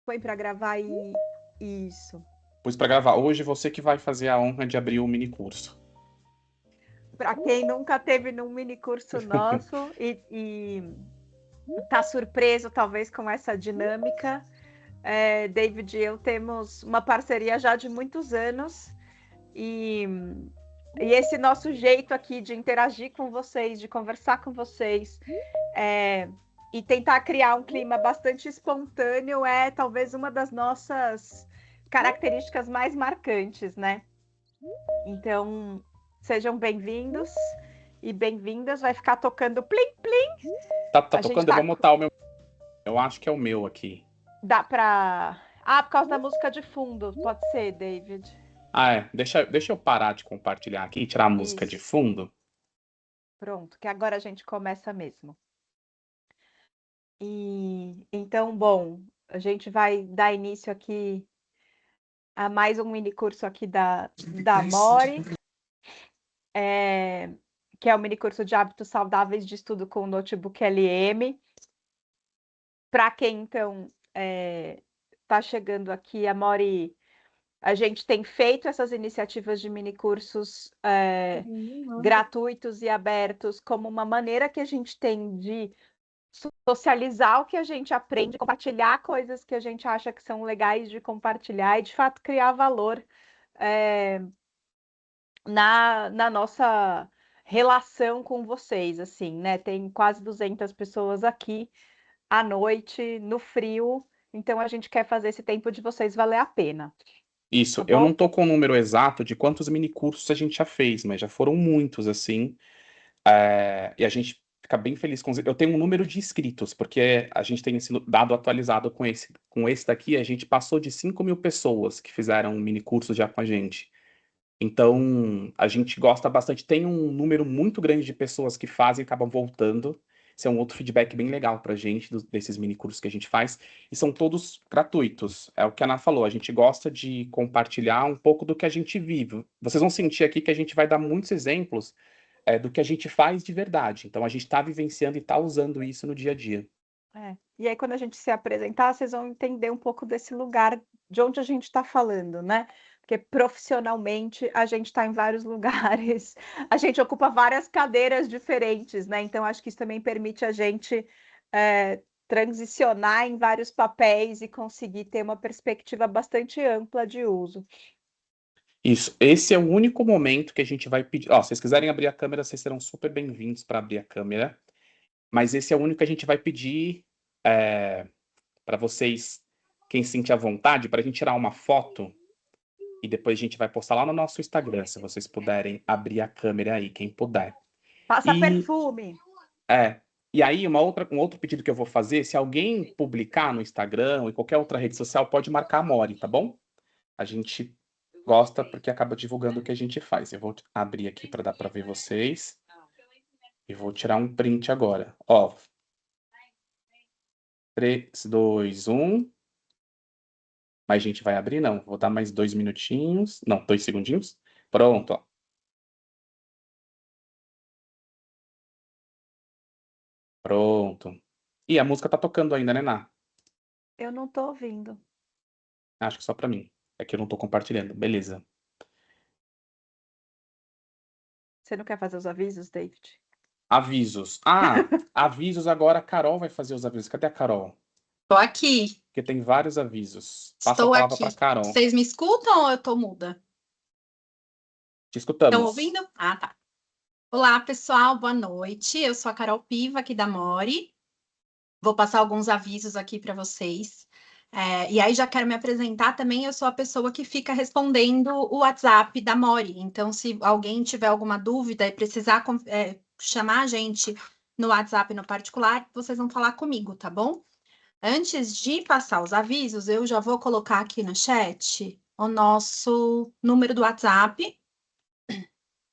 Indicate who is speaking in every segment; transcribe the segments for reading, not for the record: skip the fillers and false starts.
Speaker 1: Põe para gravar e isso.
Speaker 2: Pus para gravar. Hoje você que vai fazer a honra de abrir o mini curso.
Speaker 1: Para quem nunca teve num mini curso nosso e tá surpreso talvez com essa dinâmica, David e eu temos uma parceria já de muitos anos e esse nosso jeito aqui de interagir com vocês, de conversar com vocês, e tentar criar um clima bastante espontâneo é talvez uma das nossas características mais marcantes, né? Então, sejam bem-vindos e bem-vindas. Vai ficar tocando plim plim.
Speaker 2: Tá tocando? Eu vou mutar o meu. Eu acho que é o meu aqui.
Speaker 1: Dá pra. Ah, por causa da música de fundo. Pode ser, David.
Speaker 2: Deixa eu parar de compartilhar aqui e tirar a música de fundo.
Speaker 1: Pronto, que agora a gente começa mesmo. E então, bom, a gente vai dar início aqui a mais um mini curso aqui da Mori, que é o mini curso de hábitos saudáveis de estudo com o notebook LM. Para quem, então, está chegando aqui, a Mori, a gente tem feito essas iniciativas de mini cursos gratuitos e abertos como uma maneira que a gente tem de socializar o que a gente aprende, compartilhar coisas que a gente acha que são legais de compartilhar e, de fato, criar valor na nossa relação com vocês, assim, né? Tem quase 200 pessoas aqui à noite, no frio, então a gente quer fazer esse tempo de vocês valer a pena.
Speaker 2: Isso,
Speaker 1: Tá
Speaker 2: eu
Speaker 1: bom?
Speaker 2: não tô com o número exato de quantos mini cursos a gente já fez, mas já foram muitos, assim. E a gente fica bem feliz com. Eu tenho um número de inscritos, porque a gente tem esse dado atualizado com esse daqui, a gente passou de 5.000 pessoas que fizeram um mini curso já com a gente. Então, a gente gosta bastante. Tem um número muito grande de pessoas que fazem e acabam voltando. Esse é um outro feedback bem legal pra gente, desses mini cursos que a gente faz. E são todos gratuitos. É o que a Ana falou, a gente gosta de compartilhar um pouco do que a gente vive. Vocês vão sentir aqui que a gente vai dar muitos exemplos do que a gente faz de verdade. Então, a gente está vivenciando e está usando isso no dia a dia.
Speaker 1: E aí, quando a gente se apresentar, vocês vão entender um pouco desse lugar de onde a gente está falando, né? Porque profissionalmente a gente está em vários lugares, a gente ocupa várias cadeiras diferentes, né? Então, acho que isso também permite a gente transicionar em vários papéis e conseguir ter uma perspectiva bastante ampla de uso.
Speaker 2: Isso, esse é o único momento que a gente vai pedir. Ó, se vocês quiserem abrir a câmera, vocês serão super bem-vindos para abrir a câmera. Mas esse é o único que a gente vai pedir para vocês, quem se sentir à vontade, para a gente tirar uma foto e depois a gente vai postar lá no nosso Instagram, se vocês puderem abrir a câmera aí, quem puder.
Speaker 1: Passa
Speaker 2: E
Speaker 1: perfume.
Speaker 2: e aí um outro pedido que eu vou fazer, se alguém publicar no Instagram ou em qualquer outra rede social, pode marcar a Mori, tá bom? A gente gosta porque acaba divulgando o que a gente faz. Eu vou abrir aqui para dar para ver vocês. E vou tirar um print agora. Ó. 3, 2, 1. Mas a gente vai abrir, não. Vou dar mais 2 minutinhos. Não, 2 segundinhos. Pronto, ó. Pronto. E a música tá tocando ainda, né, Ná?
Speaker 1: Eu não tô ouvindo.
Speaker 2: Acho que só pra mim. É que eu não tô compartilhando. Beleza.
Speaker 1: Você não quer fazer os avisos, David?
Speaker 2: Avisos. Avisos agora. A Carol vai fazer os avisos. Cadê a Carol?
Speaker 3: Tô aqui.
Speaker 2: Porque tem vários avisos. Passa a
Speaker 3: Estou
Speaker 2: palavra
Speaker 3: aqui.
Speaker 2: pra Carol.
Speaker 3: Vocês me escutam ou eu tô muda?
Speaker 2: Te escutamos.
Speaker 3: Estão ouvindo? Ah, tá. Olá, pessoal. Boa noite. Eu sou a Carol Piva, aqui da Mori. Vou passar alguns avisos aqui para vocês. E aí já quero me apresentar também. Eu sou a pessoa que fica respondendo o WhatsApp da Mori. Então, se alguém tiver alguma dúvida e precisar chamar a gente no WhatsApp no particular, vocês vão falar comigo, tá bom? Antes de passar os avisos, eu já vou colocar aqui no chat o nosso número do WhatsApp.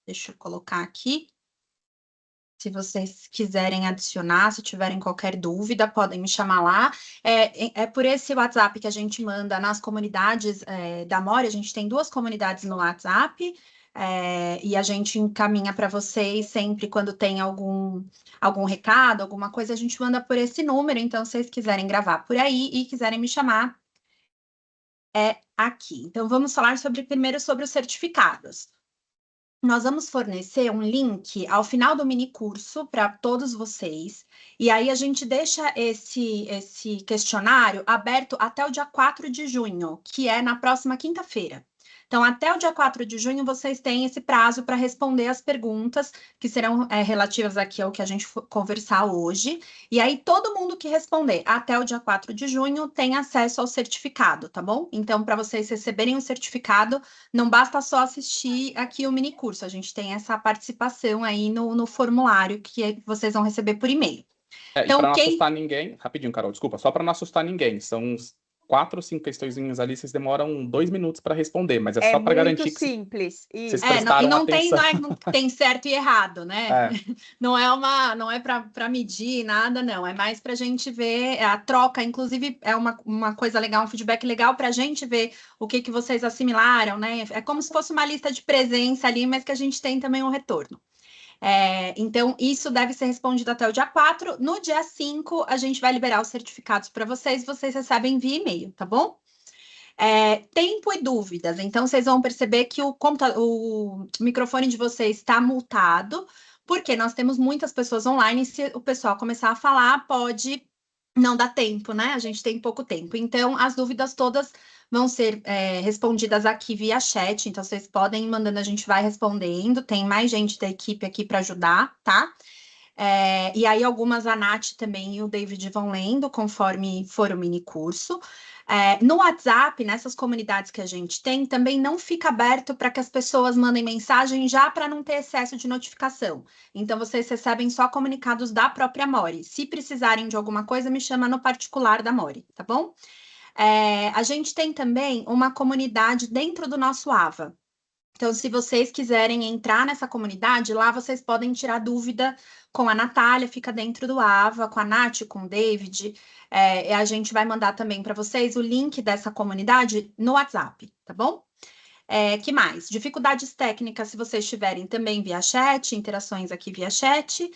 Speaker 3: Deixa eu colocar aqui. Se vocês quiserem adicionar, se tiverem qualquer dúvida, podem me chamar lá. É por esse WhatsApp que a gente manda nas comunidades da Mori. A gente tem 2 comunidades no WhatsApp. E a gente encaminha para vocês sempre quando tem algum recado, alguma coisa, a gente manda por esse número. Então, se vocês quiserem gravar por aí e quiserem me chamar, é aqui. Então, vamos falar primeiro sobre os certificados. Nós vamos fornecer um link ao final do mini curso para todos vocês. E aí a gente deixa esse questionário aberto até o dia 4 de junho, que é na próxima quinta-feira. Então, até o dia 4 de junho, vocês têm esse prazo para responder as perguntas que serão relativas aqui ao que a gente for conversar hoje. E aí, todo mundo que responder até o dia 4 de junho tem acesso ao certificado, tá bom? Então, para vocês receberem o certificado, não basta só assistir aqui o mini curso, a gente tem essa participação aí no formulário que vocês vão receber por e-mail.
Speaker 2: E
Speaker 3: Então,
Speaker 2: para não assustar ninguém, rapidinho, Carol, desculpa, só para não assustar ninguém, são uns 4 ou 5 questõezinhas ali, vocês demoram 2 minutos para responder, mas é
Speaker 1: É
Speaker 2: só para
Speaker 1: muito
Speaker 2: garantir que
Speaker 1: simples.
Speaker 2: vocês
Speaker 1: Isso.
Speaker 3: e
Speaker 2: prestaram
Speaker 3: não tem,
Speaker 2: atenção.
Speaker 3: não tem certo e errado, né?
Speaker 2: É,
Speaker 3: Não é para medir nada, não. É mais para a gente ver a troca. Inclusive, é uma coisa legal, um feedback legal para a gente ver o que vocês assimilaram, né? É como se fosse uma lista de presença ali, mas que a gente tem também um retorno. Então, isso deve ser respondido até o dia 4. No dia 5, a gente vai liberar os certificados para vocês recebem via e-mail, tá bom? Tempo e dúvidas. Então, vocês vão perceber que o microfone de vocês está multado, porque nós temos muitas pessoas online. E se o pessoal começar a falar, pode não dar tempo, né? A gente tem pouco tempo. Então, as dúvidas todas vão ser respondidas aqui via chat. Então, vocês podem ir mandando, a gente vai respondendo. Tem mais gente da equipe aqui para ajudar, tá? E aí, algumas a Nath também e o David vão lendo conforme for o mini curso. No WhatsApp, nessas comunidades que a gente tem, também não fica aberto para que as pessoas mandem mensagem já para não ter excesso de notificação. Então, vocês recebem só comunicados da própria Mori. Se precisarem de alguma coisa, me chama no particular da Mori, tá bom? A gente tem também uma comunidade dentro do nosso AVA. Então, se vocês quiserem entrar nessa comunidade, lá vocês podem tirar dúvida com a Natália, fica dentro do AVA, com a Nath, com o David. A gente vai mandar também para vocês o link dessa comunidade no WhatsApp, tá bom? Que mais? Dificuldades técnicas, se vocês tiverem também via chat, interações aqui via chat.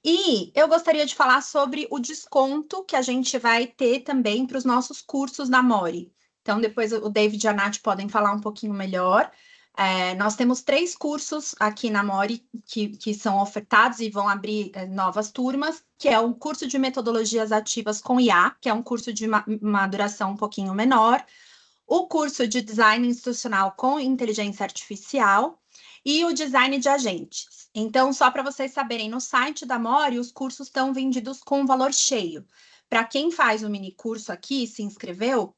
Speaker 3: E eu gostaria de falar sobre o desconto que a gente vai ter também para os nossos cursos da Mori. Então, depois o David e a Nath podem falar um pouquinho melhor. Nós temos 3 cursos aqui na Mori que são ofertados e vão abrir novas turmas, que é o curso de metodologias ativas com IA, que é um curso de uma duração um pouquinho menor, o curso de design institucional com inteligência artificial e o design de agentes. Então, só para vocês saberem, no site da Mori, os cursos estão vendidos com valor cheio. Para quem faz o mini curso aqui, se inscreveu,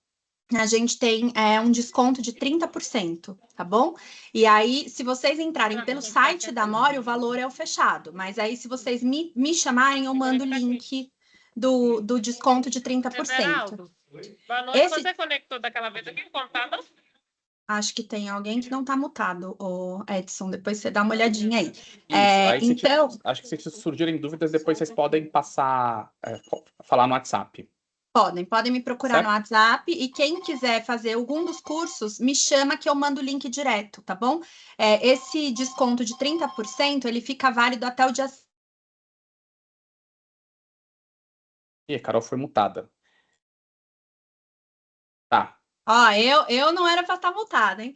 Speaker 3: a gente tem um desconto de 30%, tá bom? E aí, se vocês entrarem pelo site da Mori, o valor é o fechado. Mas aí, se vocês me chamarem, eu mando o link do desconto de 30%.
Speaker 4: Everaldo, boa noite. Você conectou daquela vez aqui no computador?
Speaker 3: Acho que tem alguém que não está mutado, o Edson. Depois você dá uma olhadinha aí.
Speaker 2: isso. Aí,
Speaker 3: Então,
Speaker 2: acho que se surgirem dúvidas, depois vocês podem passar, falar no WhatsApp.
Speaker 3: podem me procurar
Speaker 2: Certo?
Speaker 3: no WhatsApp e quem quiser fazer algum dos cursos, me chama que eu mando o link direto, tá bom? Esse desconto de 30%, ele fica válido até o dia...
Speaker 2: Ih, a Carol foi mutada. Tá.
Speaker 3: Ó, eu não era para estar mutada, hein?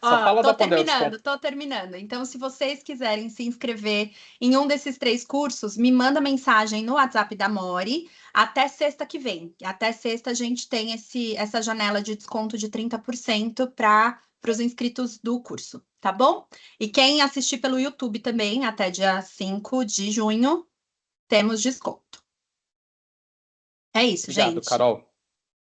Speaker 2: Só fala
Speaker 3: Tô
Speaker 2: da Pondel Desconto.
Speaker 3: tô terminando. Então, se vocês quiserem se inscrever em um desses 3 cursos, me manda mensagem no WhatsApp da Mori até sexta que vem. Até sexta a gente tem essa janela de desconto de 30% para os inscritos do curso, tá bom? E quem assistir pelo YouTube também, até dia 5 de junho, temos desconto. É isso,
Speaker 2: Obrigado,
Speaker 3: gente.
Speaker 2: Carol.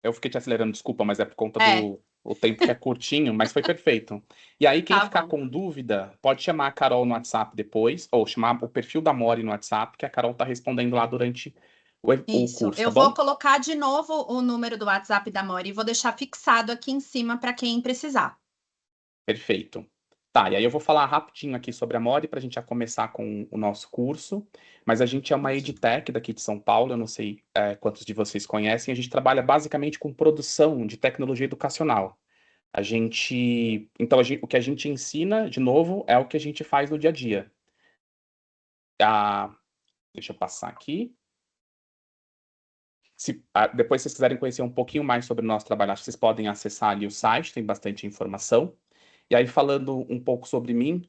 Speaker 2: Eu fiquei te acelerando, desculpa, mas é por conta do tempo que é curtinho, mas foi perfeito. E aí, quem
Speaker 3: Tá
Speaker 2: ficar
Speaker 3: bom.
Speaker 2: com dúvida, pode chamar a Carol no WhatsApp depois, ou chamar o perfil da Mori no WhatsApp, que a Carol tá respondendo lá durante o
Speaker 3: Isso,
Speaker 2: curso,
Speaker 3: eu
Speaker 2: tá
Speaker 3: vou
Speaker 2: bom?
Speaker 3: colocar de novo o número do WhatsApp da Mori e vou deixar fixado aqui em cima para quem precisar.
Speaker 2: Perfeito. Tá, e aí eu vou falar rapidinho aqui sobre a Mori para a gente já começar com o nosso curso. Mas a gente é uma edtech daqui de São Paulo, eu não sei quantos de vocês conhecem. A gente trabalha basicamente com produção de tecnologia educacional. Então, o que a gente ensina, de novo, é o que a gente faz no dia a dia. Deixa eu passar aqui. Depois, se vocês quiserem conhecer um pouquinho mais sobre o nosso trabalho, acho que vocês podem acessar ali o site, tem bastante informação. E aí, falando um pouco sobre mim,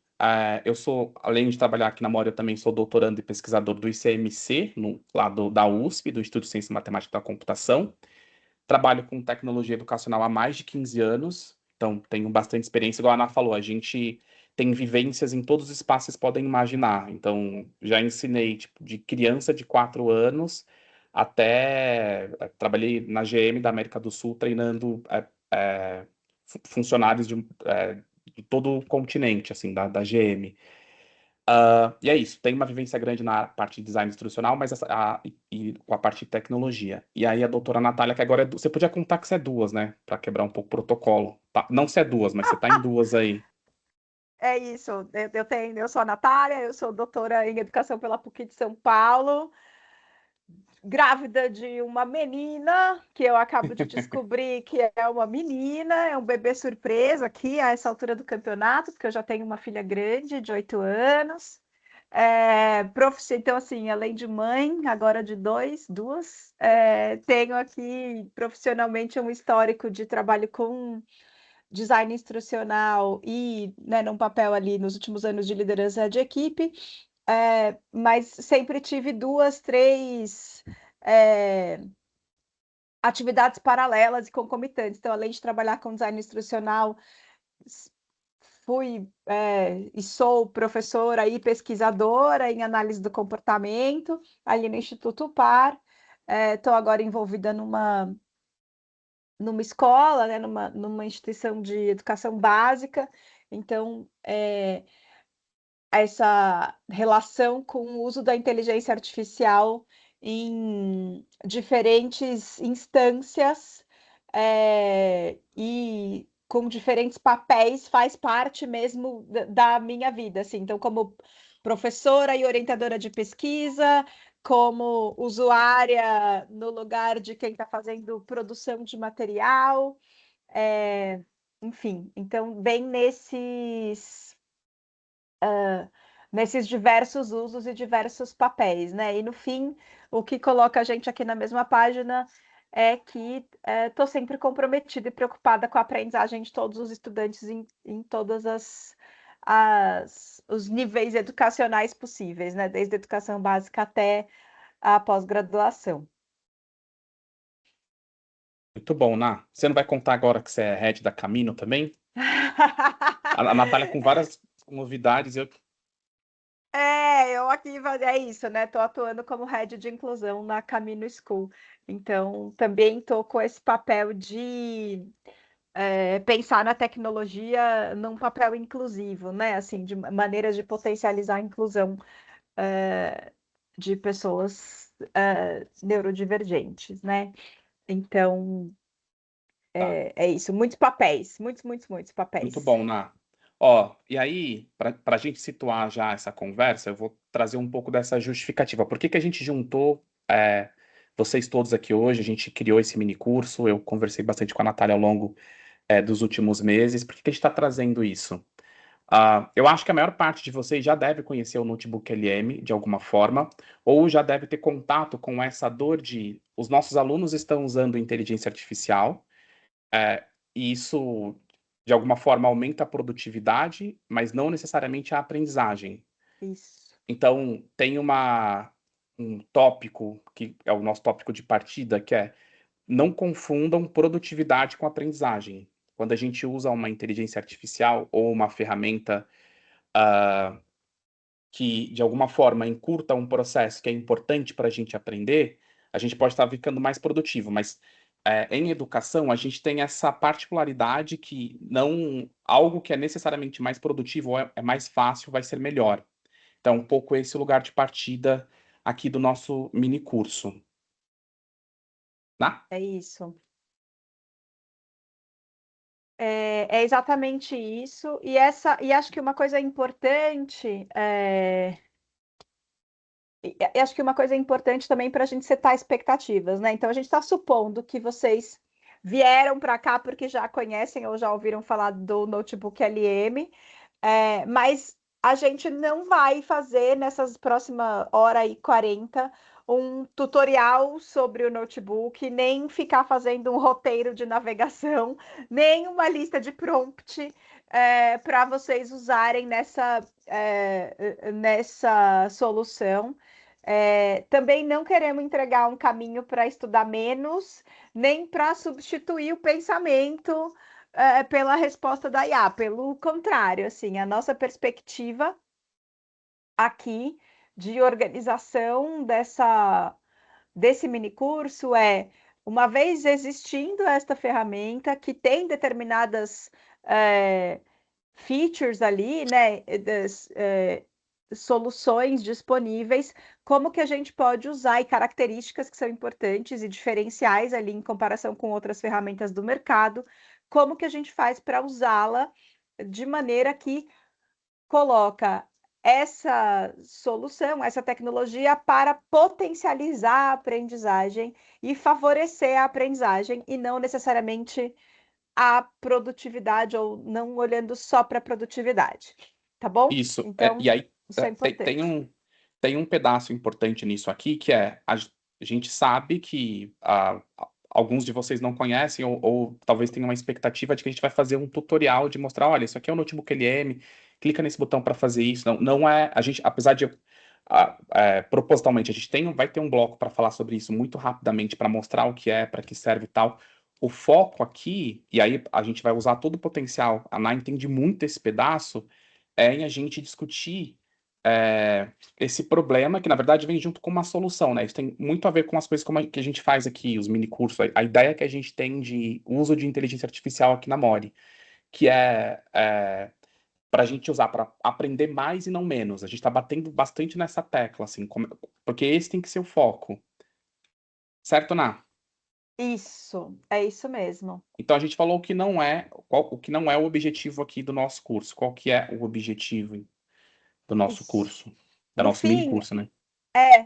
Speaker 2: eu sou, além de trabalhar aqui na Mori, eu também sou doutorando e pesquisador do ICMC, lá da USP, do Instituto de Ciência e Matemática da Computação. Trabalho com tecnologia educacional há mais de 15 anos, então tenho bastante experiência. Igual a Ana falou, a gente tem vivências em todos os espaços que vocês podem imaginar. Então, já ensinei tipo, de criança de 4 anos até trabalhei na GM da América do Sul treinando funcionários de todo o continente, assim, da GM. E é isso, tem uma vivência grande na parte de design instrucional, mas e com a parte de tecnologia. E aí a doutora Natália, que agora você podia contar que você é duas, né? Para quebrar um pouco o protocolo. Tá? Não se é duas, mas você tá em duas aí.
Speaker 1: É isso, eu sou a Natália, eu sou doutora em Educação pela PUC de São Paulo, grávida de uma menina, que eu acabo de descobrir que é uma menina, é um bebê surpresa aqui a essa altura do campeonato, porque eu já tenho uma filha grande, de 8 anos. Então, assim, além de mãe, agora de duas, tenho aqui profissionalmente um histórico de trabalho com design instrucional e, né, num papel ali nos últimos anos de liderança de equipe, mas sempre tive duas, três atividades paralelas e concomitantes. Então, além de trabalhar com design instrucional, fui e sou professora e pesquisadora em análise do comportamento ali no Instituto PAR. Estou agora envolvida numa escola, né, numa instituição de educação básica. Então, essa relação com o uso da inteligência artificial em diferentes instâncias e com diferentes papéis faz parte mesmo da minha vida, assim. Então, como professora e orientadora de pesquisa, como usuária no lugar de quem está fazendo produção de material, enfim. Então, bem nesses diversos usos e diversos papéis, né? E no fim, o que coloca a gente aqui na mesma página é que estou sempre comprometida e preocupada com a aprendizagem de todos os estudantes em todas os níveis educacionais possíveis, né? Desde a educação básica até a pós-graduação.
Speaker 2: Muito bom, Ná. Você não vai contar agora que você é head da Camino também? A Natália com várias novidades.
Speaker 1: Eu aqui é isso, né? Estou atuando como head de inclusão na Camino School. Então, também estou com esse papel de pensar na tecnologia num papel inclusivo, né? Assim, de maneiras de potencializar a inclusão de pessoas neurodivergentes, né? Então,
Speaker 2: Tá.
Speaker 1: é isso. Muitos papéis, muitos papéis.
Speaker 2: Muito bom, Ná. Ó, e aí, para a gente situar já essa conversa, eu vou trazer um pouco dessa justificativa. Por que que a gente juntou vocês todos aqui hoje? A gente criou esse mini curso, eu conversei bastante com a Natália ao longo dos últimos meses. Por que que a gente está trazendo isso? Eu acho que a maior parte de vocês já deve conhecer o Notebook LM de alguma forma, ou já deve ter contato com essa dor de os nossos alunos estão usando inteligência artificial, e isso de alguma forma aumenta a produtividade, mas não necessariamente a aprendizagem.
Speaker 1: Isso.
Speaker 2: Então, tem um tópico que é o nosso tópico de partida, que é não confundam produtividade com aprendizagem. Quando a gente usa uma inteligência artificial ou uma ferramenta que, de alguma forma, encurta um processo que é importante para a gente aprender, a gente pode estar ficando mais produtivo, mas em educação a gente tem essa particularidade que não algo que é necessariamente mais produtivo ou é mais fácil vai ser melhor. Então, um pouco esse lugar de partida aqui do nosso mini curso. Tá?
Speaker 1: É isso. É exatamente isso. E acho que uma coisa importante, acho que uma coisa importante também para a gente setar expectativas, né? Então a gente está supondo que vocês vieram para cá porque já conhecem ou já ouviram falar do Notebook LM, mas a gente não vai fazer nessas próximas hora e 40 um tutorial sobre o notebook, nem ficar fazendo um roteiro de navegação, nem uma lista de prompt para vocês usarem nessa solução. Também não queremos entregar um caminho para estudar menos, nem para substituir o pensamento pela resposta da IA. Pelo contrário, assim, a nossa perspectiva aqui de organização desse mini curso uma vez existindo esta ferramenta que tem determinadas features ali, né, soluções disponíveis, como que a gente pode usar e características que são importantes e diferenciais ali em comparação com outras ferramentas do mercado, como que a gente faz para usá-la de maneira que coloca essa solução, essa tecnologia para potencializar a aprendizagem e favorecer a aprendizagem e não necessariamente a produtividade ou não olhando só para a produtividade, tá bom?
Speaker 2: Isso.
Speaker 1: Então,
Speaker 2: E aí
Speaker 1: isso é importante.
Speaker 2: tem um pedaço importante nisso aqui, que é a gente sabe que alguns de vocês não conhecem ou talvez tenham uma expectativa de que a gente vai fazer um tutorial de mostrar, olha, isso aqui é o notebook LM, clica nesse botão para fazer isso. Não é, a gente, apesar de propositalmente, a gente vai ter um bloco para falar sobre isso muito rapidamente, para mostrar o que é, para que serve e tal. O foco aqui, e aí a gente vai usar todo o potencial, a Ana entende muito esse pedaço, em a gente discutir esse problema, que na verdade vem junto com uma solução, né? Isso tem muito a ver com as coisas que a gente faz aqui, os mini cursos, a ideia que a gente tem de uso de inteligência artificial aqui na Mori, que para a gente usar para aprender mais e não menos. A gente está batendo bastante nessa tecla, assim, porque esse tem que ser o foco. Certo, Ná?
Speaker 1: Isso, é isso mesmo.
Speaker 2: Então a gente falou o que não é o objetivo aqui do nosso curso. Qual que é o objetivo do nosso
Speaker 1: Isso.
Speaker 2: curso? Do
Speaker 1: No
Speaker 2: nosso mini
Speaker 1: fim,
Speaker 2: curso, né?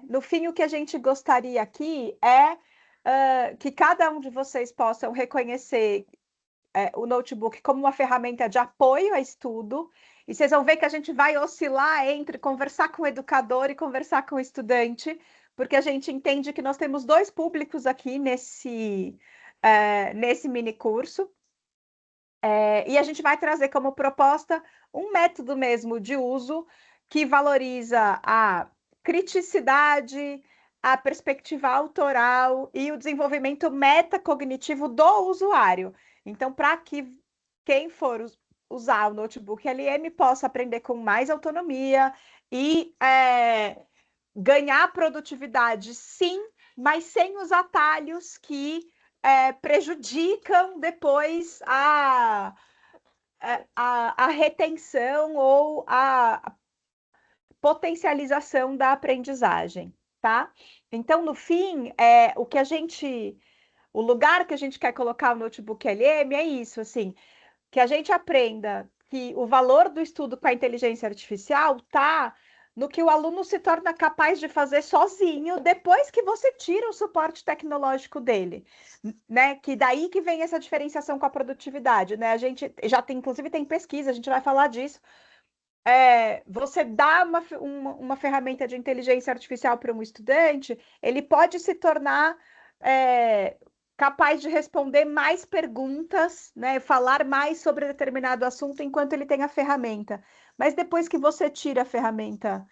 Speaker 1: no fim, o que a gente gostaria aqui que cada um de vocês possam reconhecer o notebook como uma ferramenta de apoio a estudo, e vocês vão ver que a gente vai oscilar entre conversar com o educador e conversar com o estudante, porque a gente entende que nós temos dois públicos aqui nesse mini curso, e a gente vai trazer como proposta um método mesmo de uso que valoriza a criticidade, a perspectiva autoral e o desenvolvimento metacognitivo do usuário. Então, para que quem for usar o notebook LM possa aprender com mais autonomia e ganhar produtividade, sim, mas sem os atalhos que prejudicam depois a retenção ou a potencialização da aprendizagem, tá? Então, no fim, o lugar que a gente quer colocar o notebook LM é isso, assim, que a gente aprenda que o valor do estudo com a inteligência artificial está no que o aluno se torna capaz de fazer sozinho depois que você tira o suporte tecnológico dele, né? Que daí que vem essa diferenciação com a produtividade, né? A gente já tem, inclusive tem pesquisa, a gente vai falar disso. Você dá uma ferramenta de inteligência artificial para um estudante, ele pode se tornar capaz de responder mais perguntas, né, falar mais sobre determinado assunto enquanto ele tem a ferramenta. Mas depois que você tira a ferramenta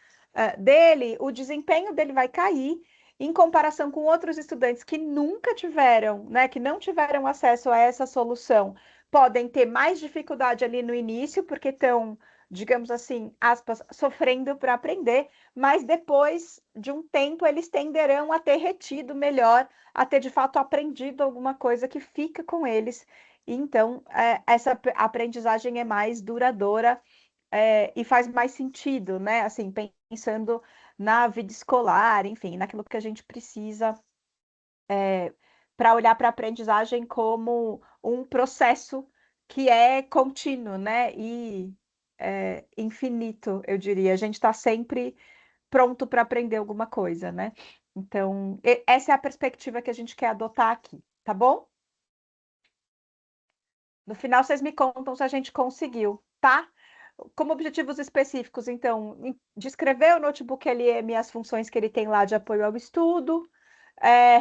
Speaker 1: dele, o desempenho dele vai cair em comparação com outros estudantes que nunca tiveram, né, que não tiveram acesso a essa solução, podem ter mais dificuldade ali no início, porque estão, digamos assim, aspas, sofrendo para aprender, mas depois de um tempo eles tenderão a ter retido melhor, a ter de fato aprendido alguma coisa que fica com eles. E então, essa aprendizagem é mais duradoura e faz mais sentido, né? Assim, pensando na vida escolar, enfim, naquilo que a gente precisa para olhar para a aprendizagem como um processo que é contínuo, né? E infinito, eu diria. A gente está sempre pronto para aprender alguma coisa, né? Então, essa é a perspectiva que a gente quer adotar aqui, tá bom? No final, vocês me contam se a gente conseguiu, tá? como objetivos específicos, então, descrever o notebook LM e as funções que ele tem lá de apoio ao estudo,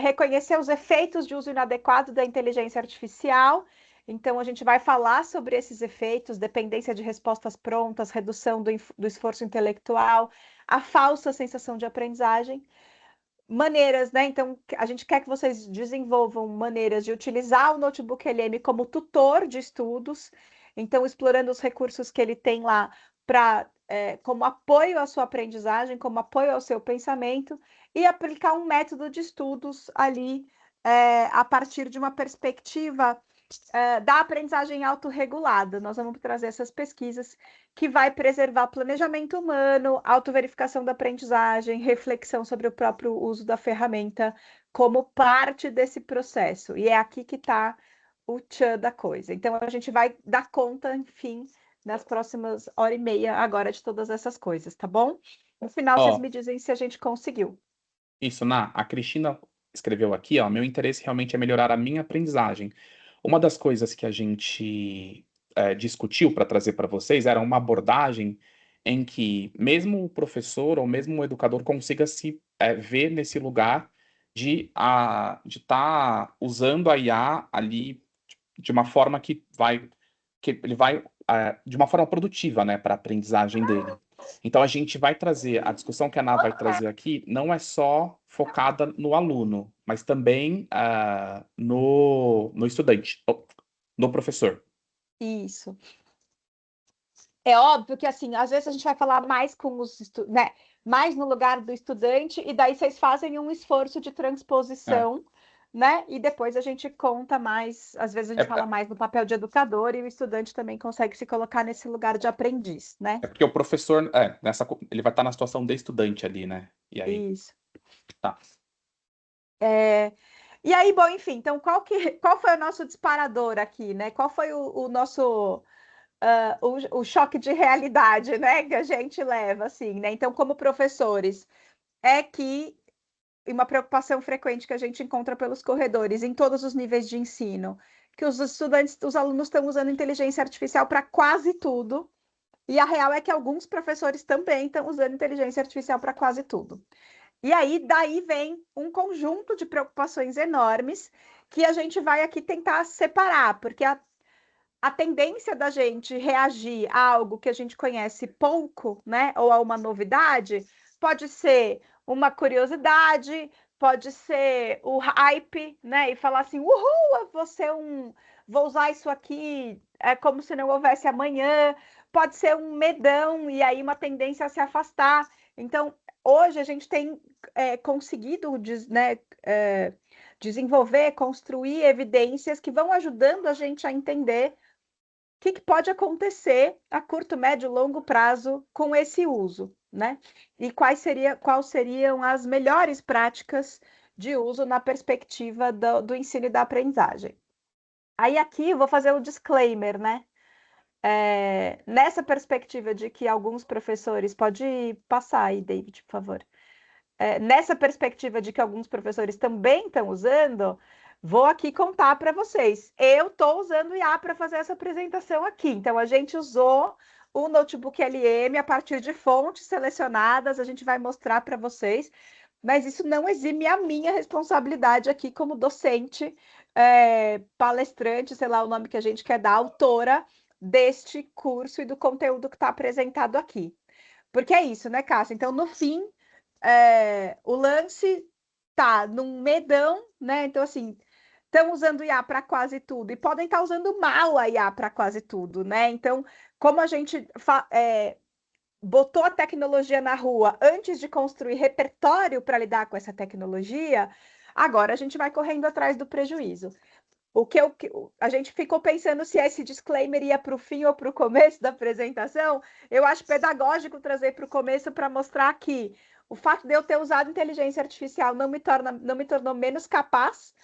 Speaker 1: reconhecer os efeitos de uso inadequado da inteligência artificial. Então, a gente vai falar sobre esses efeitos, dependência de respostas prontas, redução do esforço intelectual, a falsa sensação de aprendizagem. Maneiras, né? Então, a gente quer que vocês desenvolvam maneiras de utilizar o notebook LM como tutor de estudos, então, explorando os recursos que ele tem lá para como apoio à sua aprendizagem, como apoio ao seu pensamento, e aplicar um método de estudos ali a partir de uma perspectiva da aprendizagem autorregulada. Nós vamos trazer essas pesquisas que vai preservar planejamento humano, autoverificação da aprendizagem, reflexão sobre o próprio uso da ferramenta como parte desse processo. E é aqui que está o tchan da coisa. Então, a gente vai dar conta, enfim, nas próximas hora e meia agora de todas essas coisas, tá bom? No final, vocês me dizem se a gente conseguiu.
Speaker 2: Isso, a Cristina escreveu aqui, meu interesse realmente é melhorar a minha aprendizagem. Uma das coisas que a gente discutiu para trazer para vocês era uma abordagem em que mesmo o professor ou mesmo o educador consiga se ver nesse lugar de estar usando a IA ali de uma forma que ele vai de uma forma produtiva, né, para a aprendizagem dele. Então a gente vai trazer, a discussão que a Ana vai trazer aqui não é só focada no aluno, mas também no estudante, no professor.
Speaker 1: Isso. É óbvio que, assim, às vezes a gente vai falar mais com os né, mais no lugar do estudante, e daí vocês fazem um esforço de transposição, né? E depois a gente conta mais, às vezes a gente fala mais do papel de educador, e o estudante também consegue se colocar nesse lugar de aprendiz, né?
Speaker 2: É porque o professor, ele vai estar na situação de estudante ali, né? E aí.
Speaker 1: Isso.
Speaker 2: Tá.
Speaker 1: E aí, bom, enfim, então qual foi o nosso disparador aqui, né? Qual foi o nosso o choque de realidade, né, que a gente leva, assim, né? Então, como professores, é que uma preocupação frequente que a gente encontra pelos corredores em todos os níveis de ensino, que os estudantes, os alunos estão usando inteligência artificial para quase tudo, e a real é que alguns professores também estão usando inteligência artificial para quase tudo. E aí, daí vem um conjunto de preocupações enormes que a gente vai aqui tentar separar, porque a tendência da gente reagir a algo que a gente conhece pouco, né, ou a uma novidade, pode ser uma curiosidade, pode ser o hype, né, e falar assim, uhul, vou usar isso aqui, como se não houvesse amanhã, pode ser um medão, e aí uma tendência a se afastar. Então, hoje a gente tem conseguido, né, desenvolver, construir evidências que vão ajudando a gente a entender o que pode acontecer a curto, médio, longo prazo com esse uso, né? E quais seriam as melhores práticas de uso na perspectiva do ensino e da aprendizagem. Aí aqui eu vou fazer o disclaimer, né? Nessa perspectiva de que alguns professores, pode passar aí, David, por favor. Nessa perspectiva de que alguns professores também estão usando, vou aqui contar para vocês. Eu estou usando o IA para fazer essa apresentação aqui. Então, a gente usou o notebook LM a partir de fontes selecionadas, a gente vai mostrar para vocês, mas isso não exime a minha responsabilidade aqui como docente, palestrante, sei lá o nome que a gente quer dar, autora deste curso e do conteúdo que está apresentado aqui. Porque é isso, né, Cássia? Então, no fim, o lance tá num medão, né? Então, assim, estão usando IA para quase tudo e podem estar usando mal a IA para quase tudo, né? Então, como a gente botou a tecnologia na rua antes de construir repertório para lidar com essa tecnologia, agora a gente vai correndo atrás do prejuízo. A gente ficou pensando se esse disclaimer ia para o fim ou para o começo da apresentação. Eu acho pedagógico trazer para o começo para mostrar que o fato de eu ter usado inteligência artificial não me tornou menos capaz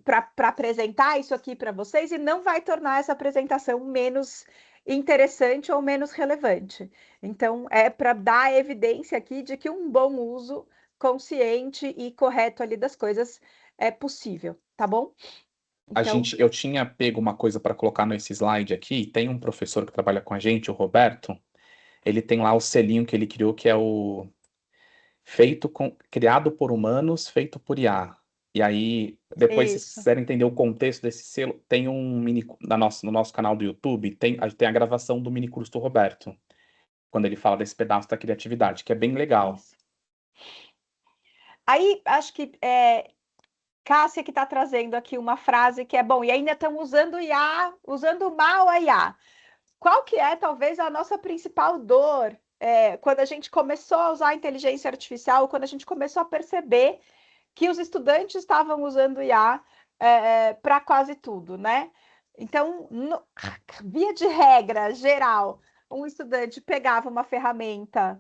Speaker 1: para apresentar isso aqui para vocês, e não vai tornar essa apresentação menos interessante ou menos relevante. Então, é para dar evidência aqui de que um bom uso consciente e correto ali das coisas é possível, tá bom? Então,
Speaker 2: Eu tinha pego uma coisa para colocar nesse slide aqui. Tem um professor que trabalha com a gente, o Roberto. Ele tem lá o selinho que ele criou, que é o criado por humanos, feito por IA. E aí, depois, se vocês
Speaker 1: isso.
Speaker 2: quiserem entender o contexto desse selo, tem no nosso canal do YouTube, tem a gravação do mini curso do Roberto, quando ele fala desse pedaço da criatividade, que é bem legal.
Speaker 1: Isso. Aí, acho que Cássia que está trazendo aqui uma frase que é bom, e ainda estão usando IA, usando mal a IA. Qual que é, talvez, a nossa principal dor quando a gente começou a usar a inteligência artificial, quando a gente começou a perceber que os estudantes estavam usando IA para quase tudo, né? Então, via de regra geral, um estudante pegava uma ferramenta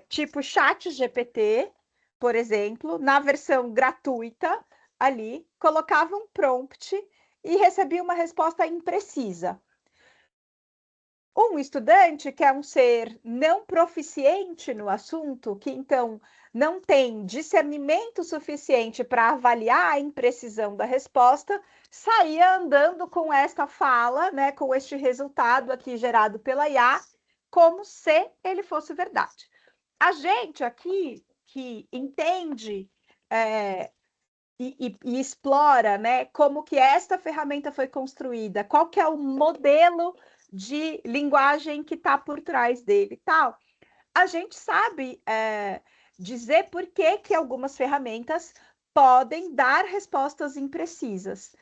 Speaker 1: tipo Chat GPT, por exemplo, na versão gratuita ali, colocava um prompt e recebia uma resposta imprecisa. Um estudante que é um ser não proficiente no assunto, que então não tem discernimento suficiente para avaliar a imprecisão da resposta, saía andando com esta fala, né, com este resultado aqui gerado pela IA, como se ele fosse verdade. A gente aqui que entende e explora, né, como que esta ferramenta foi construída, qual que é o modelo de linguagem que está por trás dele, tal. A gente sabe dizer por que algumas ferramentas podem dar respostas imprecisas.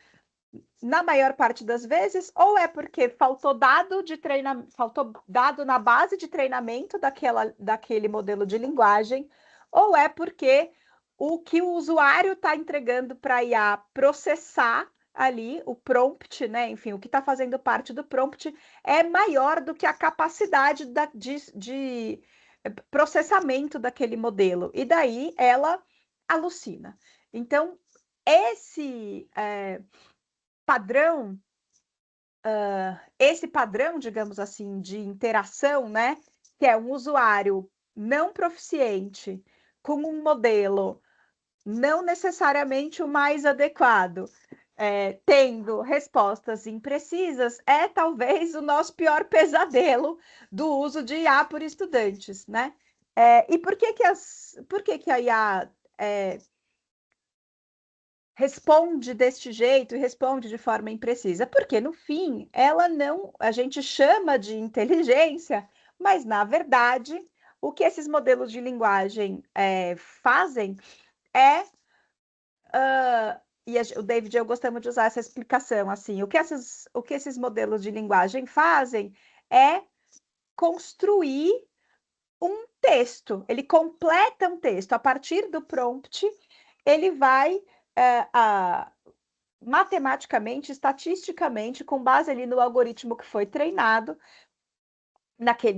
Speaker 1: Na maior parte das vezes, ou é porque faltou dado na base de treinamento daquele modelo de linguagem, ou é porque o que o usuário está entregando para a IA processar ali, o prompt, né? Enfim, o que está fazendo parte do prompt é maior do que a capacidade de processamento daquele modelo. E daí ela alucina. Então, esse padrão, digamos assim, de interação, né? Que é um usuário não proficiente com um modelo não necessariamente o mais adequado, tendo respostas imprecisas, é talvez o nosso pior pesadelo do uso de IA por estudantes, né? E por que a IA responde deste jeito e responde de forma imprecisa? Porque, no fim, a gente chama de inteligência, mas, na verdade, o que esses modelos de linguagem fazem é o David e eu gostamos de usar essa explicação assim, o que esses modelos de linguagem fazem é construir um texto, ele completa um texto, a partir do prompt, ele vai matematicamente, estatisticamente, com base ali no algoritmo que foi treinado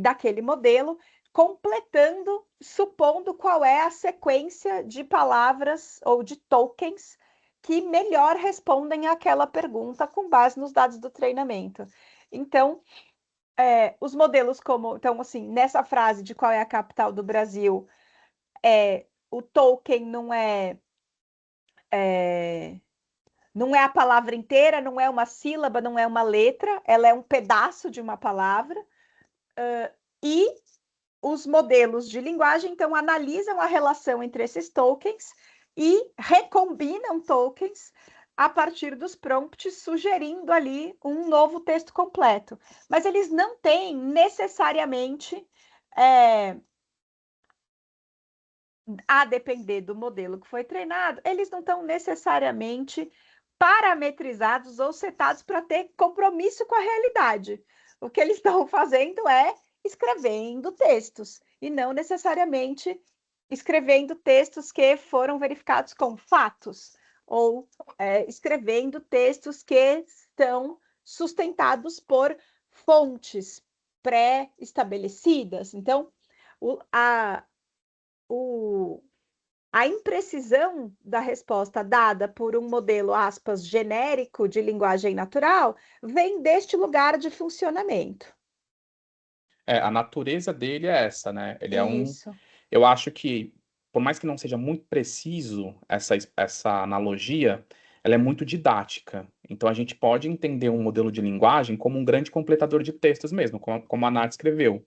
Speaker 1: daquele modelo, completando, supondo qual é a sequência de palavras ou de tokens que melhor respondem àquela pergunta com base nos dados do treinamento. Então, os modelos então, assim, nessa frase de qual é a capital do Brasil, o token não é a palavra inteira, não é uma sílaba, não é uma letra, ela é um pedaço de uma palavra. E os modelos de linguagem, então, analisam a relação entre esses tokens e recombinam tokens a partir dos prompts, sugerindo ali um novo texto completo. Mas eles não têm necessariamente, a depender do modelo que foi treinado, eles não estão necessariamente parametrizados ou setados para ter compromisso com a realidade. O que eles estão fazendo é escrevendo textos e não necessariamente escrevendo textos que foram verificados com fatos ou escrevendo textos que estão sustentados por fontes pré-estabelecidas. Então, a imprecisão da resposta dada por um modelo, aspas, genérico de linguagem natural, vem deste lugar de funcionamento.
Speaker 2: A natureza dele é essa, né? Ele é
Speaker 1: Isso.
Speaker 2: Eu acho que, por mais que não seja muito preciso essa analogia, ela é muito didática. Então, a gente pode entender um modelo de linguagem como um grande completador de textos mesmo, como a Nath escreveu.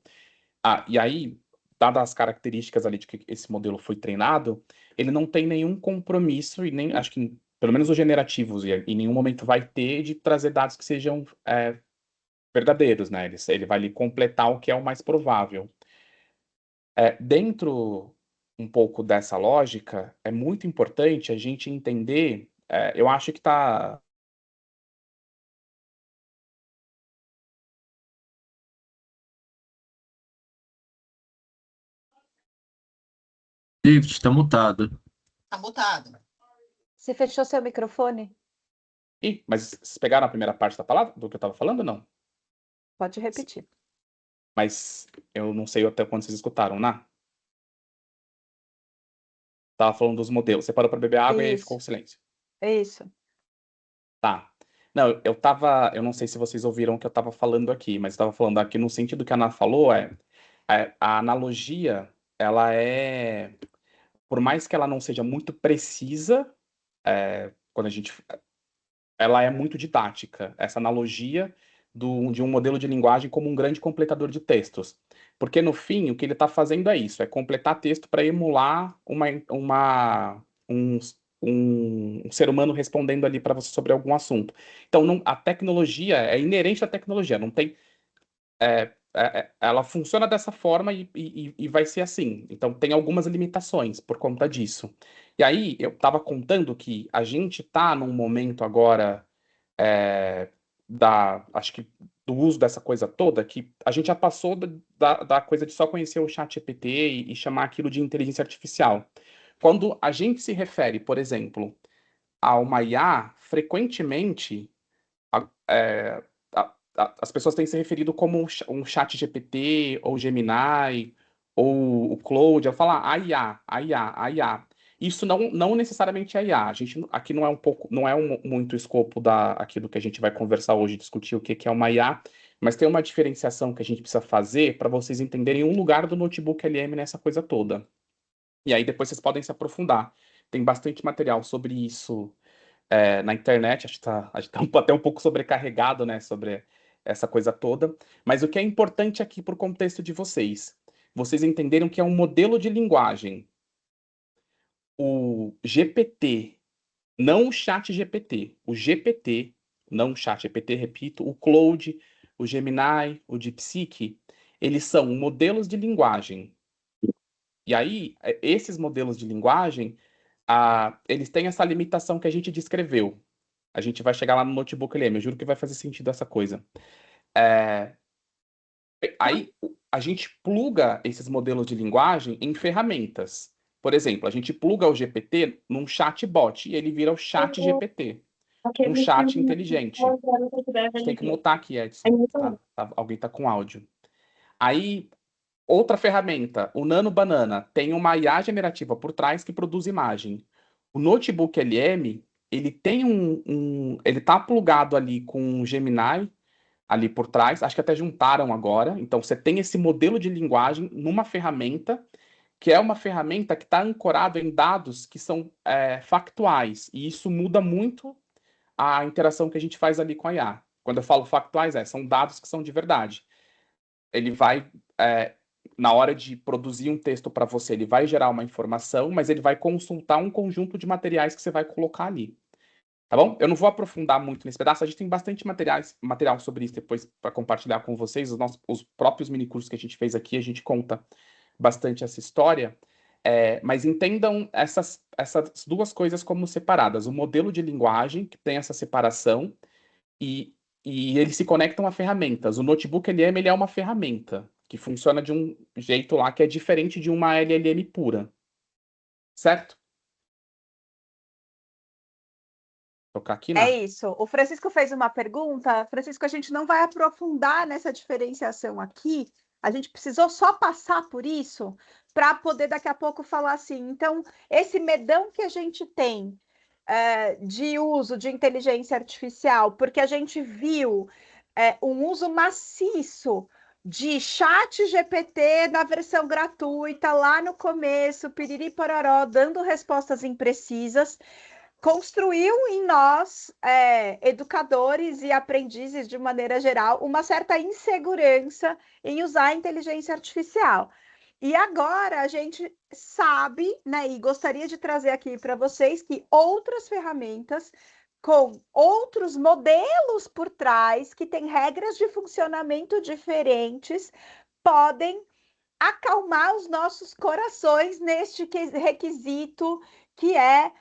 Speaker 2: E aí, dadas as características ali de que esse modelo foi treinado, ele não tem nenhum compromisso, e nem, acho que, pelo menos os generativos, e em nenhum momento vai ter de trazer dados que sejam verdadeiros, né? Ele vai lhe completar o que é o mais provável. Dentro um pouco dessa lógica, é muito importante a gente entender, eu acho que está...
Speaker 5: David, está mutado.
Speaker 3: Tá mutado.
Speaker 1: Você fechou seu microfone?
Speaker 2: Mas vocês pegaram a primeira parte da palavra, do que eu estava falando, ou não?
Speaker 1: Pode repetir.
Speaker 2: Mas eu não sei até quando vocês escutaram, né? Tava falando dos modelos. Você parou para beber água e aí ficou o silêncio.
Speaker 1: Isso.
Speaker 2: Tá. Não, eu não sei se vocês ouviram o que eu estava falando aqui, mas eu estava falando aqui no sentido que a Ana falou, a analogia, ela por mais que ela não seja muito precisa, quando a gente ela é muito didática, essa analogia de um modelo de linguagem como um grande completador de textos. Porque, no fim, o que ele está fazendo é isso, é completar texto para emular um, um ser humano respondendo ali para você sobre algum assunto. Então, a tecnologia é inerente à tecnologia, não tem... ela funciona dessa forma e vai ser assim. Então, tem algumas limitações por conta disso. E aí, eu estava contando que a gente está num momento agora acho que do uso dessa coisa toda, que a gente já passou da coisa de só conhecer o chat GPT e chamar aquilo de inteligência artificial. Quando a gente se refere, por exemplo, a uma IA, frequentemente as pessoas têm se referido como um chat GPT, ou Gemini, ou o Claude, eu falo a IA, a IA, a IA. Isso não necessariamente é IA. A gente aqui não é muito o escopo aquilo que a gente vai conversar hoje, discutir o que é uma IA, mas tem uma diferenciação que a gente precisa fazer para vocês entenderem um lugar do notebook LM nessa coisa toda. E aí depois vocês podem se aprofundar. Tem bastante material sobre isso na internet, acho que a gente tá até um pouco sobrecarregado, né, sobre essa coisa toda. Mas o que é importante aqui para o contexto de vocês entenderam que é um modelo de linguagem. O GPT, não o chat GPT, o GPT, não o chat GPT, repito, o Claude, o Gemini, o DeepSeek, eles são modelos de linguagem. E aí, esses modelos de linguagem, eles têm essa limitação que a gente descreveu. A gente vai chegar lá no notebook LM, eu juro que vai fazer sentido essa coisa. Aí a gente pluga esses modelos de linguagem em ferramentas. Por exemplo, a gente pluga o GPT num chatbot e ele vira o chat GPT, um chat inteligente. A gente tem que mutar aqui, Edson. Alguém está com áudio. Aí, outra ferramenta, o Nano Banana, tem uma IA generativa por trás que produz imagem. O notebook LM, ele tem ele tá plugado ali com um Gemini ali por trás, acho que até juntaram agora. Então você tem esse modelo de linguagem numa ferramenta, que é uma ferramenta que está ancorada em dados que são factuais, e isso muda muito a interação que a gente faz ali com a IA. Quando eu falo factuais, são dados que são de verdade. Ele vai na hora de produzir um texto para você, ele vai gerar uma informação, mas ele vai consultar um conjunto de materiais que você vai colocar ali. Tá bom? Eu não vou aprofundar muito nesse pedaço, a gente tem bastante material sobre isso depois para compartilhar com vocês. Os próprios minicursos que a gente fez aqui, a gente conta bastante essa história. Mas entendam essas duas coisas como separadas. O modelo de linguagem, que tem essa separação, e eles se conectam a ferramentas. O notebook LM ele é uma ferramenta que funciona de um jeito lá que é diferente de uma LLM pura. Certo? Tocar aqui,
Speaker 1: É isso. O Francisco fez uma pergunta. Francisco, a gente não vai aprofundar nessa diferenciação aqui. A gente precisou só passar por isso para poder daqui a pouco falar assim. Então, esse medão que a gente tem de uso de inteligência artificial, porque a gente viu um uso maciço de chat GPT na versão gratuita lá no começo, piriri pororó, dando respostas imprecisas. construiu em nós, educadores e aprendizes de maneira geral, uma certa insegurança em usar a inteligência artificial. E agora a gente sabe, né, e gostaria de trazer aqui para vocês que outras ferramentas com outros modelos por trás, que têm regras de funcionamento diferentes, podem acalmar os nossos corações neste requisito que é,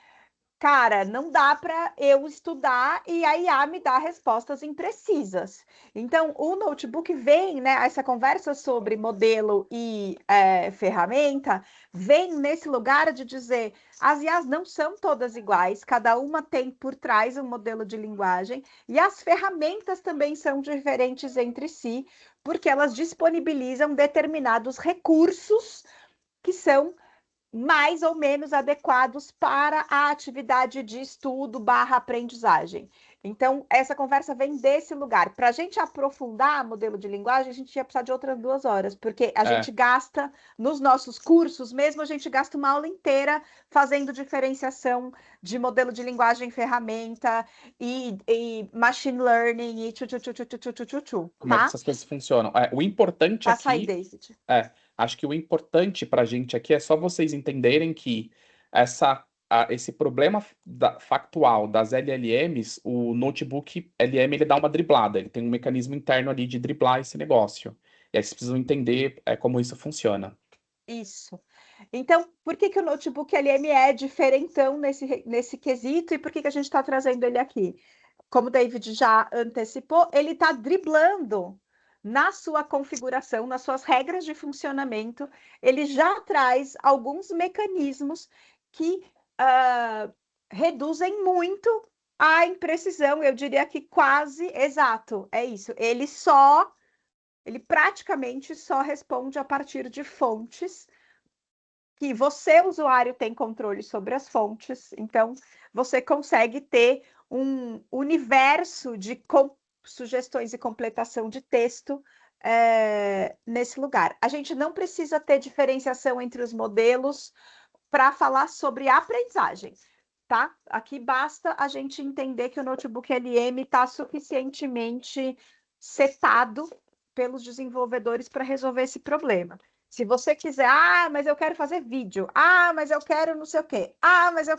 Speaker 1: cara, não dá para eu estudar e a IA me dá respostas imprecisas. Então, o notebook vem, né? Essa conversa sobre modelo e ferramenta vem nesse lugar de dizer as IAs não são todas iguais, cada uma tem por trás um modelo de linguagem e as ferramentas também são diferentes entre si, porque elas disponibilizam determinados recursos que são mais ou menos adequados para a atividade de estudo / aprendizagem. Então, essa conversa vem desse lugar. Para a gente aprofundar modelo de linguagem, a gente ia precisar de outras 2 horas, porque a gente gasta, nos nossos cursos mesmo, a gente gasta uma aula inteira fazendo diferenciação de modelo de linguagem, ferramenta e machine learning e
Speaker 2: Como é que essas coisas funcionam? O importante
Speaker 1: Passa aí,
Speaker 2: aqui...
Speaker 1: David.
Speaker 2: Acho que o importante para a gente aqui é só vocês entenderem que esse problema factual das LLMs, o notebook LM ele dá uma driblada, ele tem um mecanismo interno ali de driblar esse negócio. E aí vocês precisam entender como isso funciona.
Speaker 1: Isso. Então, por que o notebook LM é diferentão nesse quesito e por que a gente está trazendo ele aqui? Como o David já antecipou, ele está driblando na sua configuração, nas suas regras de funcionamento, ele já traz alguns mecanismos que reduzem muito a imprecisão, eu diria que quase exato, é isso. Ele praticamente só responde a partir de fontes que você, usuário, tem controle sobre as fontes, então você consegue ter um universo de sugestões e completação de texto nesse lugar. A gente não precisa ter diferenciação entre os modelos para falar sobre aprendizagem, tá? Aqui basta a gente entender que o notebook LM está suficientemente setado pelos desenvolvedores para resolver esse problema. Se você quiser, mas eu quero fazer vídeo, mas eu quero não sei o quê, mas eu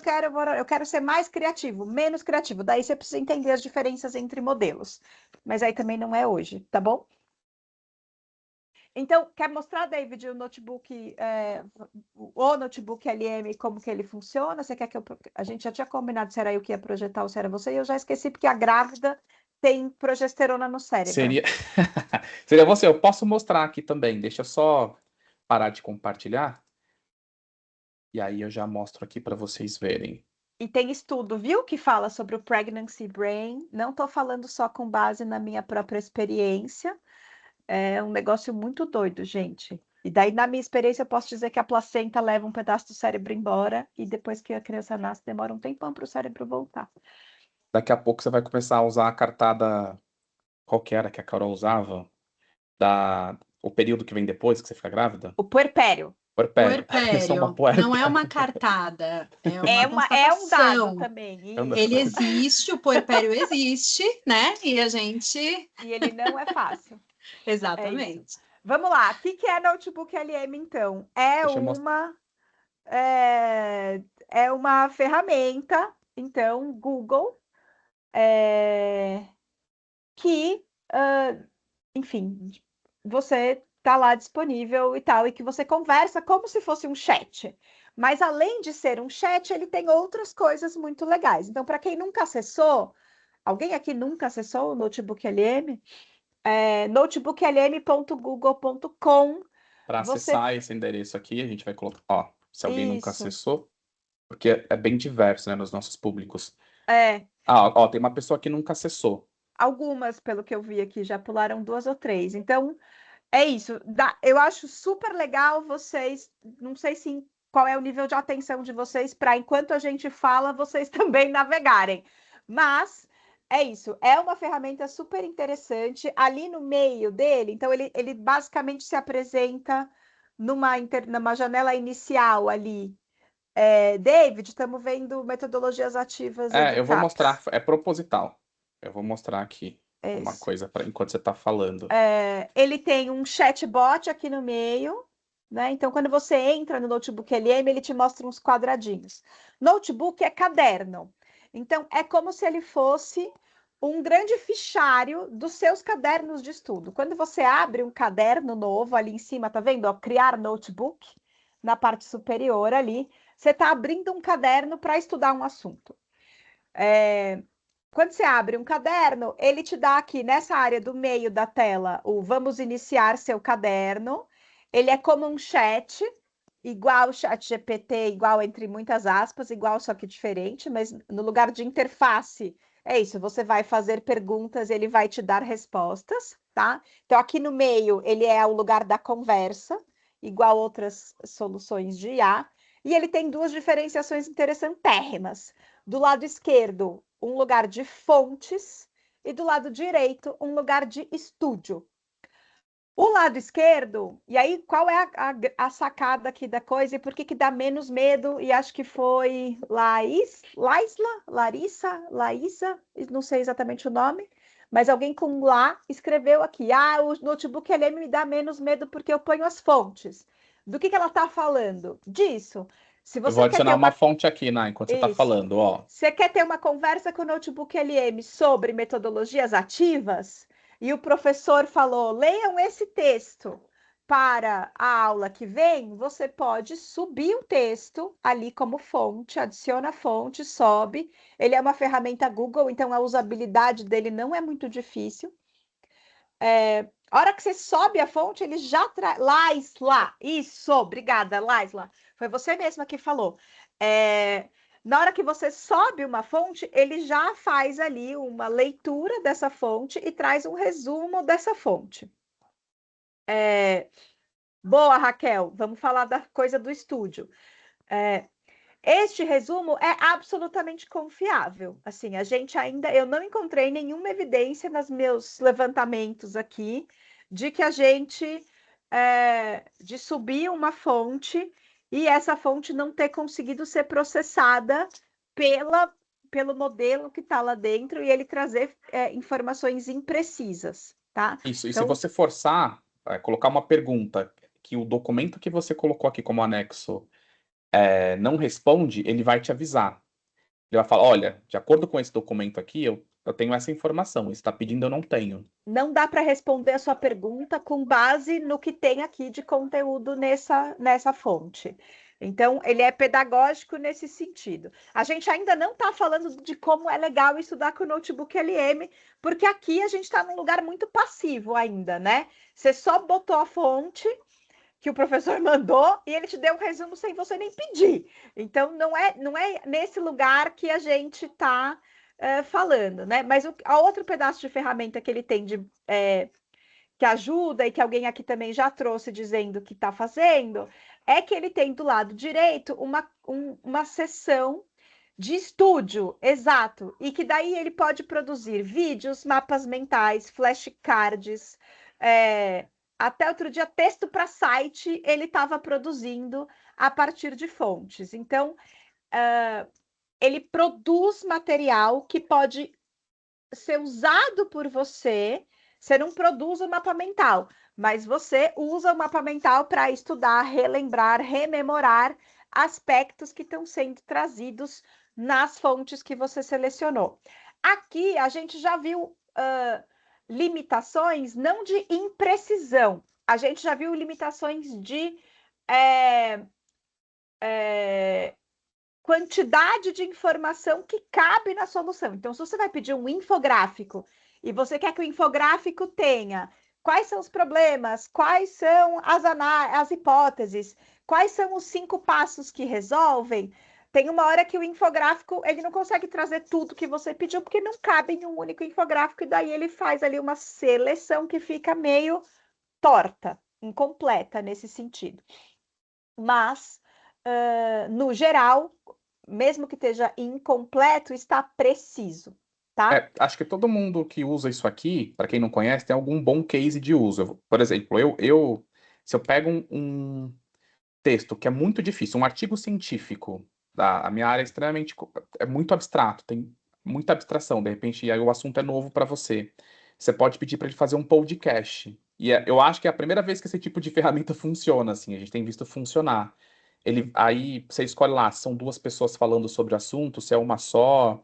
Speaker 1: quero ser mais criativo, menos criativo, daí você precisa entender as diferenças entre modelos. Mas aí também não é hoje, tá bom? Então, quer mostrar, David, o notebook LM, como que ele funciona? Você quer que a gente já tinha combinado se era eu que ia projetar ou se era você, e eu já esqueci porque a grávida tem progesterona no cérebro.
Speaker 2: Seria você, eu posso mostrar aqui também, deixa eu só parar de compartilhar, e aí eu já mostro aqui para vocês verem.
Speaker 1: E tem estudo, viu, que fala sobre o pregnancy brain, não estou falando só com base na minha própria experiência, é um negócio muito doido, gente. E daí, na minha experiência, eu posso dizer que a placenta leva um pedaço do cérebro embora e depois que a criança nasce, demora um tempão para o cérebro voltar.
Speaker 2: Daqui a pouco você vai começar a usar a cartada, qual que era que a Carol usava? O período que vem depois que você fica grávida?
Speaker 1: O puerpério.
Speaker 2: Puerpério.
Speaker 3: Não é uma cartada, é
Speaker 1: um dado também.
Speaker 3: Ele existe, o puerpério existe, né? E
Speaker 1: ele não é fácil.
Speaker 3: Exatamente.
Speaker 1: Vamos lá, o que é notebook LM, então? É uma ferramenta, então, Google, que, enfim, você está lá disponível e tal, e que você conversa como se fosse um chat. Mas, além de ser um chat, ele tem outras coisas muito legais. Então, para quem nunca acessou, alguém aqui nunca acessou o Notebook LM? notebooklm.google.com.
Speaker 2: Para acessar esse endereço aqui, a gente vai colocar, se alguém nunca acessou, porque é bem diverso, né, nos nossos públicos. Tem uma pessoa que nunca acessou.
Speaker 1: Algumas, pelo que eu vi aqui, já pularam 2 ou 3. Então, é isso. Eu acho super legal vocês, não sei qual é o nível de atenção de vocês para, enquanto a gente fala, vocês também navegarem. Mas é isso, é uma ferramenta super interessante. Ali no meio dele, então ele basicamente se apresenta numa janela inicial ali, David, estamos vendo metodologias ativas
Speaker 2: eu vou
Speaker 1: EduCap.
Speaker 2: mostrar, é proposital. Eu vou mostrar aqui uma
Speaker 1: Isso.
Speaker 2: coisa enquanto você está falando.
Speaker 1: Ele tem um chatbot aqui no meio, né? Então, quando você entra no Notebook LM, ele te mostra uns quadradinhos. Notebook é caderno. Então, é como se ele fosse um grande fichário dos seus cadernos de estudo. Quando você abre um caderno novo ali em cima, tá vendo? Ó, criar notebook, na parte superior ali, você está abrindo um caderno para estudar um assunto. Quando você abre um caderno, ele te dá aqui nessa área do meio da tela o vamos iniciar seu caderno. Ele é como um chat, igual o chat GPT, igual entre muitas aspas, igual só que diferente, mas no lugar de interface, é isso, você vai fazer perguntas, ele vai te dar respostas, tá? Então aqui no meio ele é o lugar da conversa, igual outras soluções de IA, e ele tem duas diferenciações interessantérrimas. Do lado esquerdo, um lugar de fontes, e do lado direito, um lugar de estúdio. O lado esquerdo, e aí qual é a sacada aqui da coisa e por que dá menos medo? E acho que foi Laísa, não sei exatamente o nome, mas alguém com lá escreveu aqui: o notebook LM me dá menos medo porque eu ponho as fontes. Do que ela está falando? Disso. Se
Speaker 2: Eu
Speaker 1: você
Speaker 2: vou
Speaker 1: quer
Speaker 2: adicionar
Speaker 1: ter
Speaker 2: uma fonte aqui, enquanto você está
Speaker 1: Isso.
Speaker 2: falando, ó.
Speaker 1: Você quer ter uma conversa com o Notebook LM sobre metodologias ativas? E o professor falou: leiam esse texto para a aula que vem. Você pode subir o texto ali como fonte, adiciona a fonte, sobe. Ele é uma ferramenta Google, então a usabilidade dele não é muito difícil. A hora que você sobe a fonte, ele já traz. Laisla, isso, obrigada, Laisla. Foi você mesma que falou. Na hora que você sobe uma fonte, ele já faz ali uma leitura dessa fonte e traz um resumo dessa fonte. Boa, Raquel, vamos falar da coisa do estúdio. Este resumo é absolutamente confiável. Assim, eu não encontrei nenhuma evidência nos meus levantamentos aqui de que a gente de subir uma fonte e essa fonte não ter conseguido ser processada pelo modelo que está lá dentro e ele trazer informações imprecisas, tá?
Speaker 2: Isso, e se
Speaker 1: Então,
Speaker 2: você forçar, colocar uma pergunta que o documento que você colocou aqui como anexo não responde, ele vai te avisar. Ele vai falar: olha, de acordo com esse documento aqui, eu tenho essa informação, está pedindo, eu não tenho.
Speaker 1: não dá para responder a sua pergunta com base no que tem aqui de conteúdo nessa fonte. Então, ele é pedagógico nesse sentido. A gente ainda não está falando de como é legal estudar com o Notebook LM, porque aqui a gente está num lugar muito passivo ainda, né? Você só botou a fonte que o professor mandou e ele te deu um resumo sem você nem pedir. Então, não é nesse lugar que a gente está falando, né? Mas a outro pedaço de ferramenta que ele tem que ajuda e que alguém aqui também já trouxe dizendo que está fazendo, é que ele tem do lado direito uma seção de estúdio, exato, e que daí ele pode produzir vídeos, mapas mentais, flashcards, até outro dia texto para site ele estava produzindo a partir de fontes. Então, ele produz material que pode ser usado por você. Você não produz o mapa mental, mas você usa o mapa mental para estudar, relembrar, rememorar aspectos que estão sendo trazidos nas fontes que você selecionou. Aqui a gente já viu limitações não de imprecisão, a gente já viu limitações de quantidade de informação que cabe na solução. Então, se você vai pedir um infográfico e você quer que o infográfico tenha quais são os problemas, quais são as hipóteses, quais são os 5 passos que resolvem, tem uma hora que o infográfico ele não consegue trazer tudo que você pediu, porque não cabe em um único infográfico, e daí ele faz ali uma seleção que fica meio torta, incompleta nesse sentido. Mas, no geral, mesmo que esteja incompleto, está preciso, tá?
Speaker 2: Acho que todo mundo que usa isso aqui, para quem não conhece, tem algum bom case de uso. Por exemplo, se eu pego texto, que é muito difícil, um artigo científico, a minha área é extremamente, é muito abstrato, tem muita abstração, de repente, e aí o assunto é novo para você. Você pode pedir para ele fazer um podcast. E eu acho que é a primeira vez que esse tipo de ferramenta funciona, assim, a gente tem visto funcionar. Aí você escolhe lá, se são duas pessoas falando sobre o assunto, se é uma só,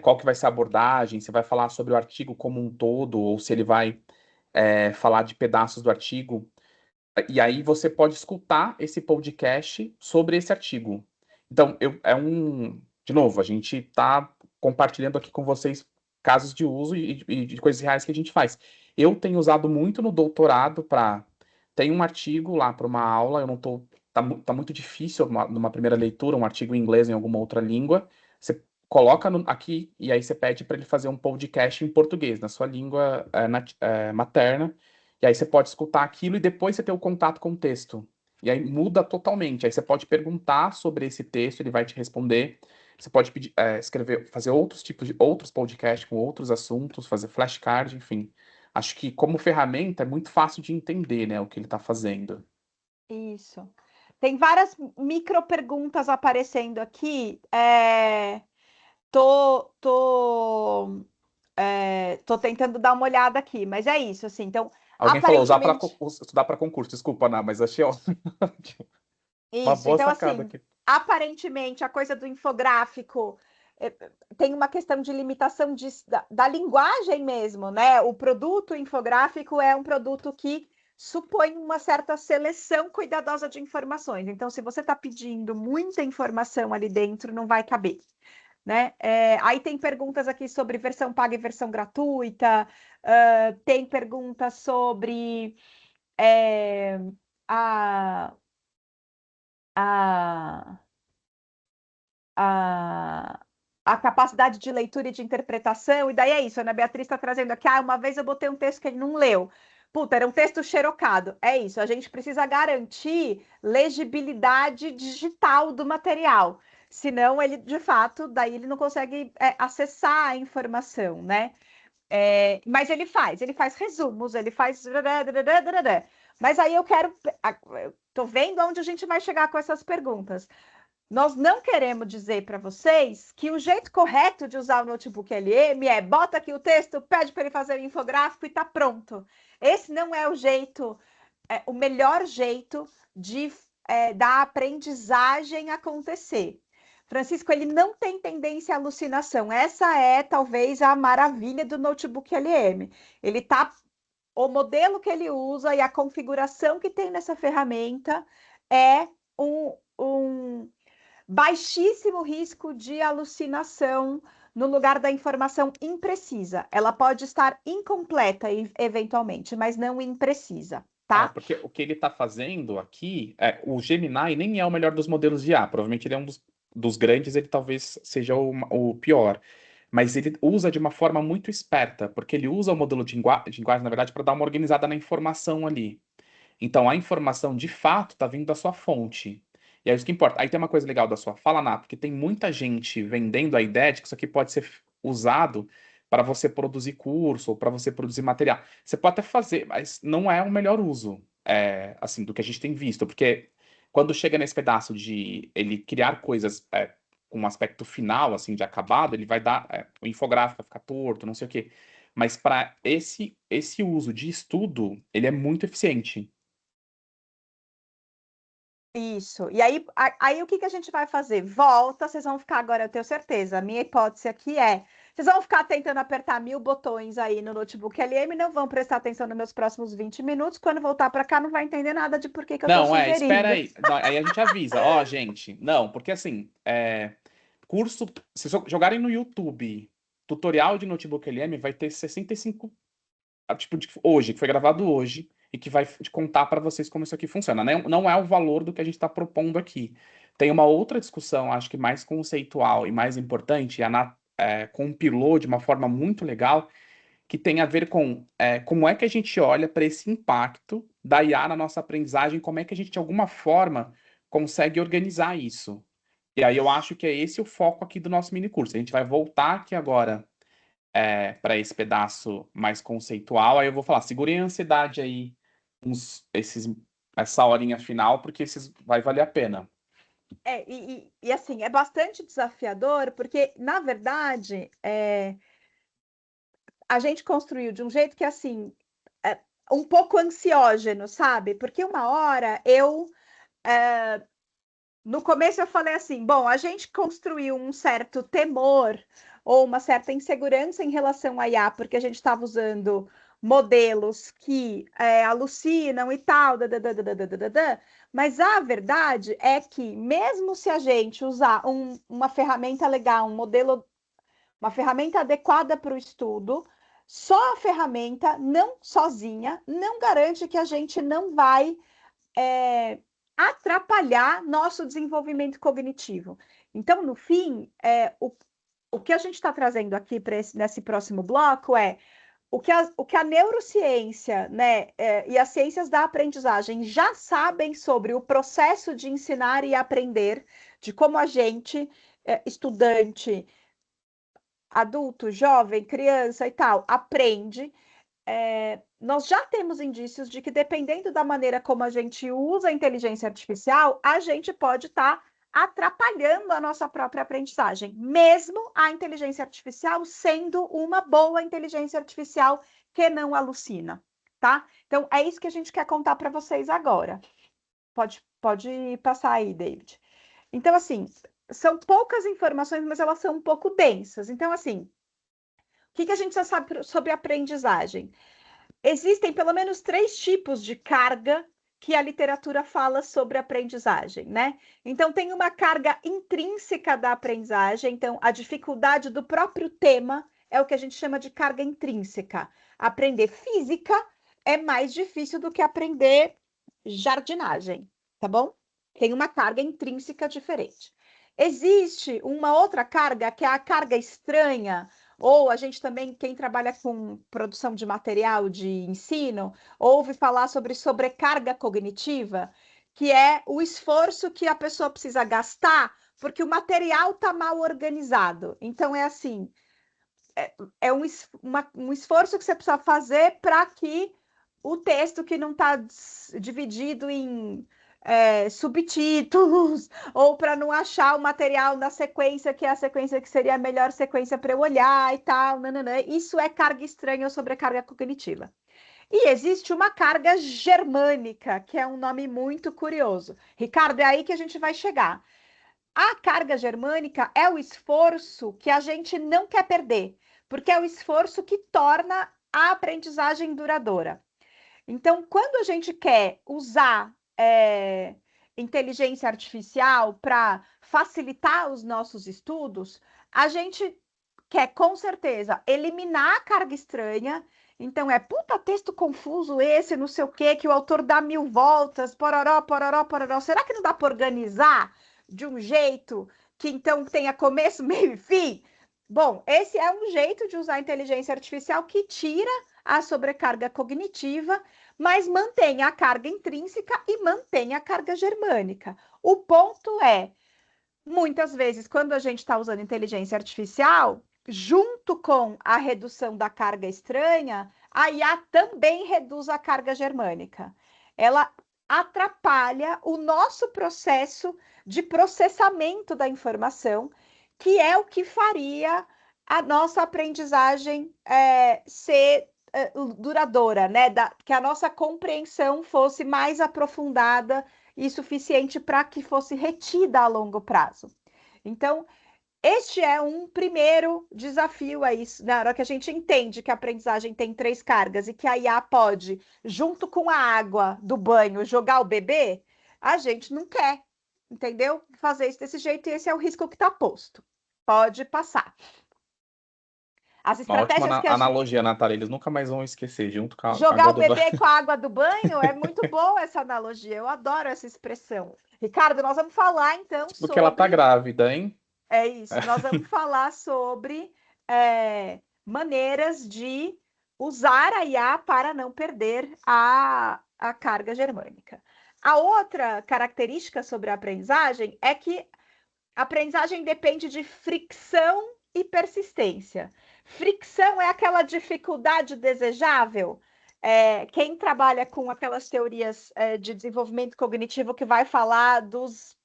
Speaker 2: qual que vai ser a abordagem, se vai falar sobre o artigo como um todo, ou se ele vai falar de pedaços do artigo. E aí você pode escutar esse podcast sobre esse artigo. Então, de novo, a gente está compartilhando aqui com vocês casos de uso e de coisas reais que a gente faz. Eu tenho usado muito no doutorado para. Tem um artigo lá para uma aula, eu não tô. Tá muito difícil numa primeira leitura, um artigo em inglês em alguma outra língua. Você coloca aqui e aí você pede para ele fazer um podcast em português, na sua língua materna. E aí você pode escutar aquilo e depois você ter o contato com o texto. E aí muda totalmente. Aí você pode perguntar sobre esse texto, ele vai te responder. Você pode pedir, escrever, fazer outros tipos de outros podcasts com outros assuntos, fazer flashcard, enfim. Acho que como ferramenta é muito fácil de entender, né, o que ele está fazendo.
Speaker 1: Isso. Tem várias micro perguntas aparecendo aqui. Tô tentando dar uma olhada aqui, mas é isso, assim. Então,
Speaker 2: Alguém falou
Speaker 1: aparentemente...
Speaker 2: estudar para concurso. Desculpa, Ana, mas achei uma
Speaker 1: Isso,
Speaker 2: boa
Speaker 1: então
Speaker 2: sacada
Speaker 1: assim,
Speaker 2: aqui.
Speaker 1: aparentemente a coisa do infográfico tem uma questão de limitação da linguagem mesmo, né? O produto infográfico é um produto que supõe uma certa seleção cuidadosa de informações. Então, se você está pedindo muita informação ali dentro, não vai caber, né? Aí tem perguntas aqui sobre versão paga e versão gratuita, tem perguntas sobre a a, a, a capacidade de leitura e de interpretação, e daí é isso, a Ana Beatriz está trazendo aqui, uma vez eu botei um texto que ele não leu. Puta, era um texto xerocado. É isso, a gente precisa garantir legibilidade digital do material. Senão, ele, de fato, daí ele não consegue acessar a informação, né? Mas ele faz resumos, ele faz. Mas aí eu quero. Tô vendo onde a gente vai chegar com essas perguntas. Nós não queremos dizer para vocês que o jeito correto de usar o notebook LM é bota aqui o texto, pede para ele fazer o infográfico e está pronto. Esse não é o jeito, o melhor jeito da aprendizagem acontecer. Francisco, ele não tem tendência à alucinação. Essa é talvez a maravilha do notebook LM. O modelo que ele usa e a configuração que tem nessa ferramenta é um baixíssimo risco de alucinação no lugar da informação imprecisa. Ela pode estar incompleta eventualmente, mas não imprecisa, tá?
Speaker 2: Porque o que ele está fazendo aqui, o Gemini nem é o melhor dos modelos de IA, provavelmente ele é um dos grandes, ele talvez seja o pior. Mas ele usa de uma forma muito esperta, porque ele usa o modelo de linguagem, na verdade, para dar uma organizada na informação ali. Então, a informação, de fato, está vindo da sua fonte. E é isso que importa. Aí tem uma coisa legal da sua fala, Ná, porque tem muita gente vendendo a ideia de que isso aqui pode ser usado para você produzir curso ou para você produzir material. Você pode até fazer, mas não é o melhor uso, assim, do que a gente tem visto, porque quando chega nesse pedaço de ele criar coisas com um aspecto final, assim, de acabado, ele vai dar, o infográfico vai ficar torto, não sei o quê. Mas para esse uso de estudo, ele é muito eficiente.
Speaker 1: Isso. E aí o que a gente vai fazer? Volta, vocês vão ficar agora, eu tenho certeza. A minha hipótese aqui vocês vão ficar tentando apertar 1000 botões aí no notebook LM, não vão prestar atenção nos meus próximos 20 minutos. Quando voltar para cá, não vai entender nada de por que eu estou
Speaker 2: Não,
Speaker 1: sugerindo.
Speaker 2: espera aí. Não, aí a gente avisa, ó, gente. Não, porque assim, curso, se jogarem no YouTube, tutorial de notebook LM vai ter 65, tipo, hoje, que foi gravado hoje, e que vai contar para vocês como isso aqui funciona. Não é o valor do que a gente está propondo aqui. Tem uma outra discussão, acho que mais conceitual e mais importante, e a Ana compilou de uma forma muito legal, que tem a ver com como é que a gente olha para esse impacto da IA na nossa aprendizagem, como é que a gente, de alguma forma, consegue organizar isso. E aí eu acho que é esse o foco aqui do nosso mini curso. A gente vai voltar aqui agora para esse pedaço mais conceitual. Aí eu vou falar, segurem a ansiedade aí, esses essa horinha final, porque vai valer a pena.
Speaker 1: E assim, é bastante desafiador, porque, na verdade, a gente construiu de um jeito que, assim, é um pouco ansiógeno, sabe? Porque uma hora no começo eu falei assim, bom, a gente construiu um certo temor ou uma certa insegurança em relação à IA, porque a gente estava usando modelos que alucinam e tal, mas a verdade é que mesmo se a gente usar uma ferramenta legal, um modelo, uma ferramenta adequada para o estudo, só a ferramenta, não sozinha, não garante que a gente não vai atrapalhar nosso desenvolvimento cognitivo. Então, no fim, o que a gente está trazendo aqui nesse próximo bloco é o que a neurociência, né, e as ciências da aprendizagem já sabem sobre o processo de ensinar e aprender, de como a gente, estudante, adulto, jovem, criança e tal, aprende. Nós já temos indícios de que, dependendo da maneira como a gente usa a inteligência artificial, a gente pode estar atrapalhando a nossa própria aprendizagem, mesmo a inteligência artificial sendo uma boa inteligência artificial que não alucina, tá? Então, é isso que a gente quer contar para vocês agora. Pode passar aí, David. Então, assim, são poucas informações, mas elas são um pouco densas. Então, assim, o que a gente já sabe sobre aprendizagem? Existem pelo menos 3 tipos de carga que a literatura fala sobre aprendizagem, né? Então, tem uma carga intrínseca da aprendizagem, então, a dificuldade do próprio tema é o que a gente chama de carga intrínseca. Aprender física é mais difícil do que aprender jardinagem, tá bom? Tem uma carga intrínseca diferente. Existe uma outra carga, que é a carga estranha, ou a gente também, quem trabalha com produção de material de ensino, ouve falar sobre sobrecarga cognitiva, que é o esforço que a pessoa precisa gastar porque o material está mal organizado. Então, é assim, é um esforço que você precisa fazer para que o texto que não está dividido em subtítulos, ou para não achar o material na sequência, que é a sequência que seria a melhor sequência para eu olhar e tal, nananã. Isso é carga estranha ou sobrecarga cognitiva. E existe uma carga germânica, que é um nome muito curioso. Ricardo, é aí que a gente vai chegar. A carga germânica é o esforço que a gente não quer perder, porque é o esforço que torna a aprendizagem duradoura. Então, quando a gente quer usar inteligência artificial para facilitar os nossos estudos, a gente quer, com certeza, eliminar a carga estranha. Então, puta texto confuso esse, não sei o quê, que o autor dá 1000 voltas, pororó, pororó, pororó. Será que não dá para organizar de um jeito que, então, tenha começo, meio e fim? Bom, esse é um jeito de usar a inteligência artificial que tira a sobrecarga cognitiva, mas mantém a carga intrínseca e mantém a carga germânica. O ponto é, muitas vezes, quando a gente está usando inteligência artificial, junto com a redução da carga estranha, a IA também reduz a carga germânica. Ela atrapalha o nosso processo de processamento da informação, que é o que faria a nossa aprendizagem ser duradoura, né? Que a nossa compreensão fosse mais aprofundada e suficiente para que fosse retida a longo prazo. Então, este é um primeiro desafio aí, na hora que a gente entende que a aprendizagem tem 3 cargas e que a IA pode, junto com a água do banho, jogar o bebê, a gente não quer, entendeu? Fazer isso desse jeito, e esse é o risco que está posto. Pode passar.
Speaker 2: As estratégias uma ótima analogia, Natália, eles nunca mais vão esquecer, junto com a
Speaker 1: jogar água o bebê com a água do banho, é muito boa essa analogia, eu adoro essa expressão. Ricardo, nós vamos falar então sobre...
Speaker 2: Porque ela tá grávida, hein?
Speaker 1: É isso, nós vamos falar sobre maneiras de usar a IA para não perder a carga germânica. A outra característica sobre a aprendizagem é que a aprendizagem depende de fricção e persistência. Fricção é aquela dificuldade desejável Quem trabalha com aquelas teorias de desenvolvimento cognitivo que vai falar dos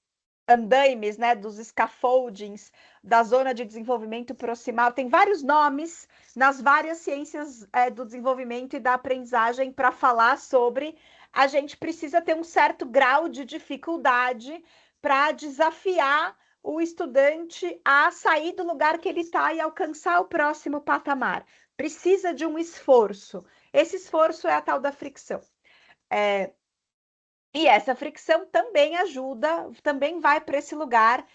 Speaker 1: andaimes, né, dos scaffoldings, da zona de desenvolvimento proximal, tem vários nomes nas várias ciências do desenvolvimento e da aprendizagem para falar sobre a gente precisa ter um certo grau de dificuldade para desafiar o estudante a sair do lugar que ele está e alcançar o próximo patamar. Precisa de um esforço. Esse esforço é a tal da fricção. E essa fricção também ajuda, também vai para esse lugar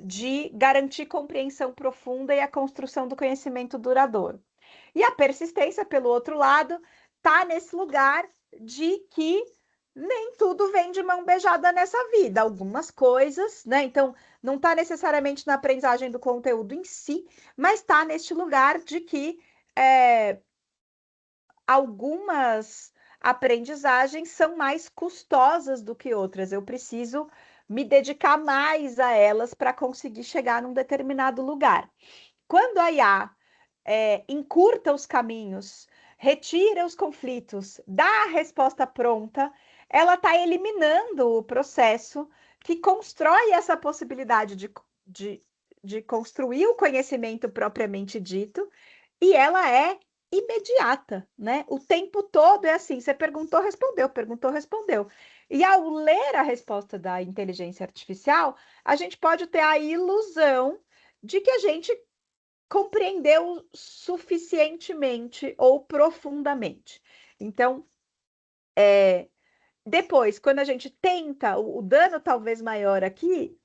Speaker 1: de garantir compreensão profunda e a construção do conhecimento duradouro. E a persistência, pelo outro lado, está nesse lugar de que nem tudo vem de mão beijada nessa vida. Algumas coisas, né? Então, não está necessariamente na aprendizagem do conteúdo em si, mas está neste lugar de que algumas aprendizagens são mais custosas do que outras. Eu preciso me dedicar mais a elas para conseguir chegar num determinado lugar. Quando a IA encurta os caminhos, retira os conflitos, dá a resposta pronta, ela está eliminando o processo que constrói essa possibilidade de construir o conhecimento propriamente dito, e ela é imediata, né? O tempo todo é assim, você perguntou, respondeu, perguntou, respondeu. E ao ler a resposta da inteligência artificial, a gente pode ter a ilusão de que a gente compreendeu suficientemente ou profundamente. Então, depois, quando a gente tenta, o dano talvez maior aqui,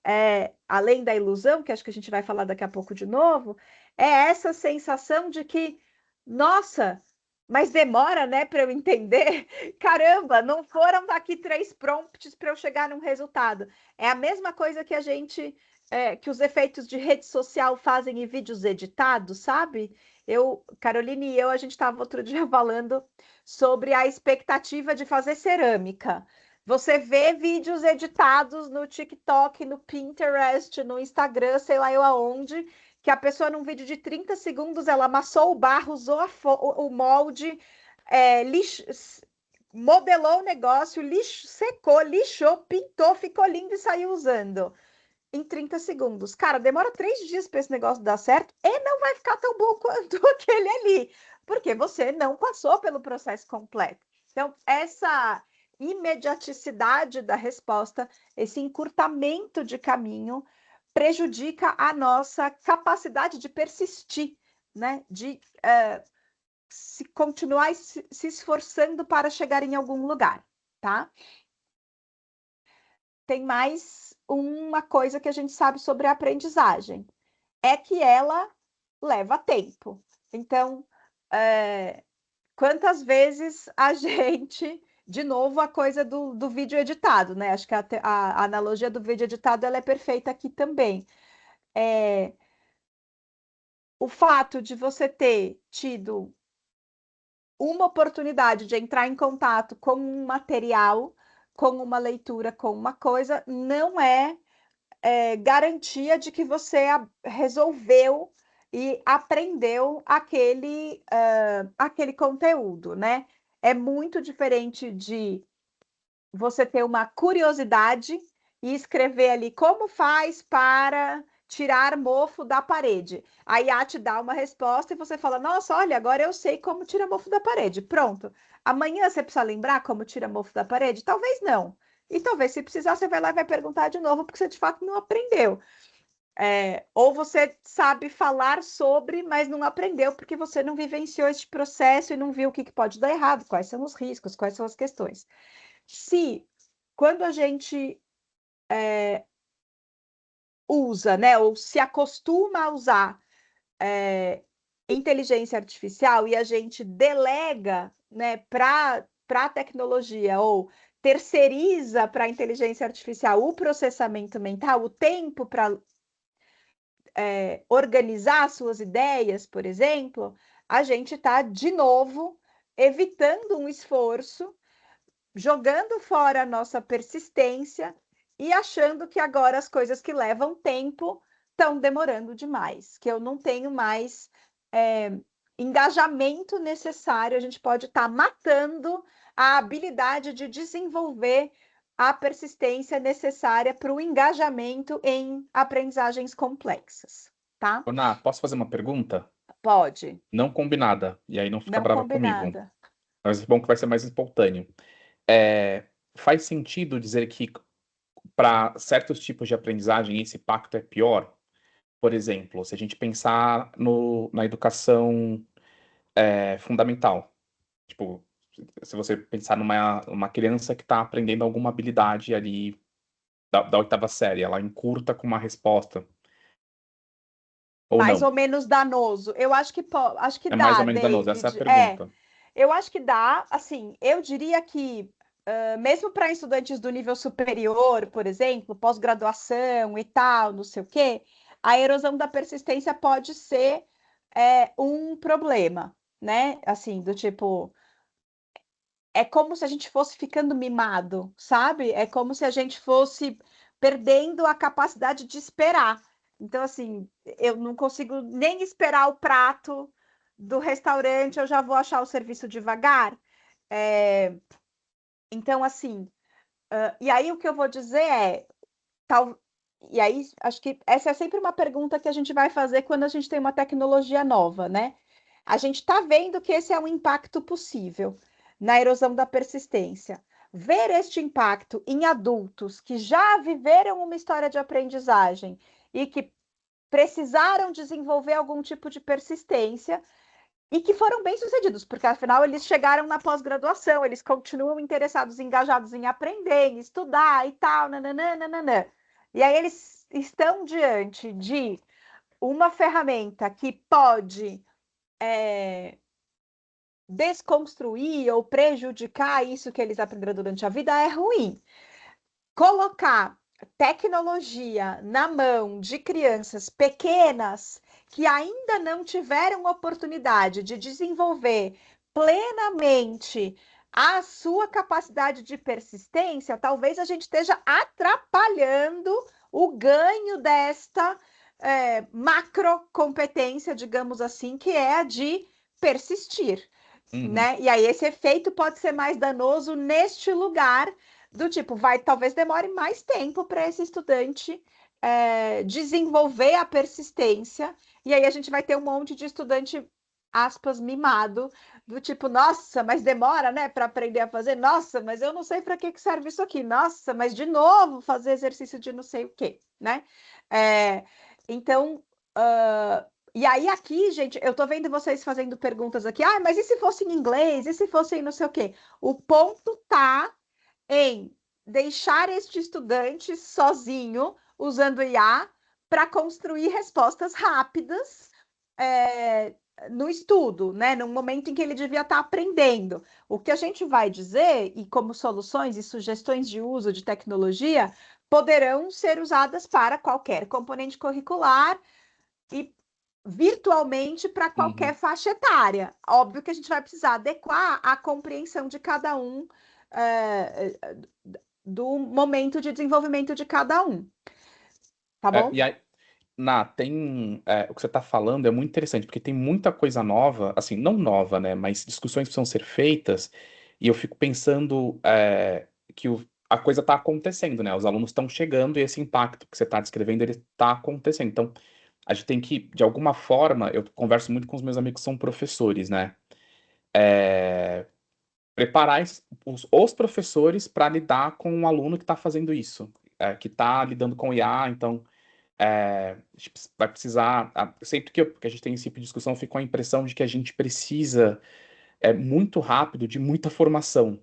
Speaker 1: além da ilusão, que acho que a gente vai falar daqui a pouco de novo, é essa sensação de que, nossa, mas demora, né, para eu entender? Caramba, não foram aqui 3 prompts para eu chegar num resultado. É a mesma coisa que que os efeitos de rede social fazem em vídeos editados, sabe? Caroline e eu, a gente estava outro dia falando sobre a expectativa de fazer cerâmica. Você vê vídeos editados no TikTok, no Pinterest, no Instagram, sei lá eu aonde, que a pessoa num vídeo de 30 segundos, ela amassou o barro, usou o molde, modelou o negócio, secou, lixou, pintou, ficou lindo e saiu usando em 30 segundos. Cara, demora 3 dias para esse negócio dar certo e não vai ficar tão bom quanto aquele ali, porque você não passou pelo processo completo. Então, essa imediaticidade da resposta, esse encurtamento de caminho, prejudica a nossa capacidade de persistir, né? De se continuar se esforçando para chegar em algum lugar, tá? Tem mais uma coisa que a gente sabe sobre a aprendizagem, é que ela leva tempo. Então, quantas vezes a gente, de novo, a coisa do vídeo editado, né? Acho que a analogia do vídeo editado ela é perfeita aqui também. O fato de você ter tido uma oportunidade de entrar em contato com um material, com uma leitura, com uma coisa, não é garantia de que você resolveu e aprendeu aquele conteúdo, né? É muito diferente de você ter uma curiosidade e escrever ali como faz para tirar mofo da parede. A IA te dá uma resposta e você fala, nossa, olha, agora eu sei como tira mofo da parede. Pronto. Amanhã você precisa lembrar como tira mofo da parede? Talvez não. E talvez, se precisar, você vai lá e vai perguntar de novo, porque você de fato não aprendeu. Ou você sabe falar sobre, mas não aprendeu, porque você não vivenciou este processo e não viu o que pode dar errado, quais são os riscos, quais são as questões. Quando a gente usa, né, ou se acostuma a usar inteligência artificial e a gente delega, né, para a tecnologia ou terceiriza para a inteligência artificial o processamento mental, o tempo para organizar suas ideias, por exemplo, a gente está, de novo, evitando um esforço, jogando fora a nossa persistência e achando que agora as coisas que levam tempo estão demorando demais, que eu não tenho mais engajamento necessário, a gente pode estar matando a habilidade de desenvolver a persistência necessária para o engajamento em aprendizagens complexas, tá?
Speaker 2: Ana, posso fazer uma pergunta?
Speaker 1: Pode.
Speaker 2: Não combinada, e aí não fica
Speaker 1: Não
Speaker 2: brava comigo.
Speaker 1: combinada.
Speaker 2: Mas é bom que vai ser mais espontâneo. Faz sentido dizer que para certos tipos de aprendizagem esse pacto é pior? Por exemplo, se a gente pensar na educação fundamental. Tipo, se você pensar numa criança que está aprendendo alguma habilidade ali da oitava série, ela encurta com uma resposta. Ou
Speaker 1: Mais
Speaker 2: não?
Speaker 1: ou menos danoso. Eu acho que acho que
Speaker 2: É mais
Speaker 1: dá,
Speaker 2: ou menos danoso, essa é a
Speaker 1: David.
Speaker 2: pergunta.
Speaker 1: Eu acho que dá. Assim, eu diria que mesmo para estudantes do nível superior, por exemplo, pós-graduação e tal, não sei o quê, a erosão da persistência pode ser um problema, né? Assim, do tipo, é como se a gente fosse ficando mimado, sabe? É como se a gente fosse perdendo a capacidade de esperar. Então, assim, eu não consigo nem esperar o prato do restaurante, eu já vou achar o serviço devagar. Então, assim, e aí o que eu vou dizer tal, e aí acho que essa é sempre uma pergunta que a gente vai fazer quando a gente tem uma tecnologia nova, né? A gente está vendo que esse é um impacto possível na erosão da persistência. Ver este impacto em adultos que já viveram uma história de aprendizagem e que precisaram desenvolver algum tipo de persistência e que foram bem-sucedidos, porque afinal eles chegaram na pós-graduação, eles continuam interessados, engajados em aprender, em estudar e tal, nananana. E aí eles estão diante de uma ferramenta que pode desconstruir ou prejudicar isso que eles aprenderam durante a vida, é ruim. Colocar tecnologia na mão de crianças pequenas que ainda não tiveram oportunidade de desenvolver plenamente a sua capacidade de persistência, talvez a gente esteja atrapalhando o ganho desta macro competência, digamos assim, que é a de persistir. Né? E aí esse efeito pode ser mais danoso neste lugar do tipo, talvez demore mais tempo para esse estudante desenvolver a persistência, e aí a gente vai ter um monte de estudante, aspas, mimado, do tipo, nossa, mas demora, né, para aprender a fazer, nossa, mas eu não sei para que serve isso aqui, nossa, mas de novo fazer exercício de não sei o quê, né? Então, e aí aqui, gente, eu tô vendo vocês fazendo perguntas aqui, mas e se fosse em inglês? E se fosse em não sei o quê? O ponto tá em deixar este estudante sozinho, usando IA, para construir respostas rápidas no estudo, né? No momento em que ele devia estar aprendendo. O que a gente vai dizer, e como soluções e sugestões de uso de tecnologia, poderão ser usadas para qualquer componente curricular e virtualmente para qualquer faixa etária. Óbvio que a gente vai precisar adequar a compreensão de cada um do momento de desenvolvimento de cada um. Tá bom?
Speaker 2: E aí, o que você está falando é muito interessante, porque tem muita coisa nova, assim, não nova, né, mas discussões precisam ser feitas, e eu fico pensando que a coisa está acontecendo, né, os alunos estão chegando e esse impacto que você está descrevendo, ele está acontecendo. Então, a gente tem que, de alguma forma, eu converso muito com os meus amigos que são professores, né, preparar os professores para lidar com um aluno que está fazendo isso, que está lidando com IA, então a gente vai precisar. Sempre que a gente tem esse tipo de discussão, eu fico com a impressão de que a gente precisa muito rápido de muita formação.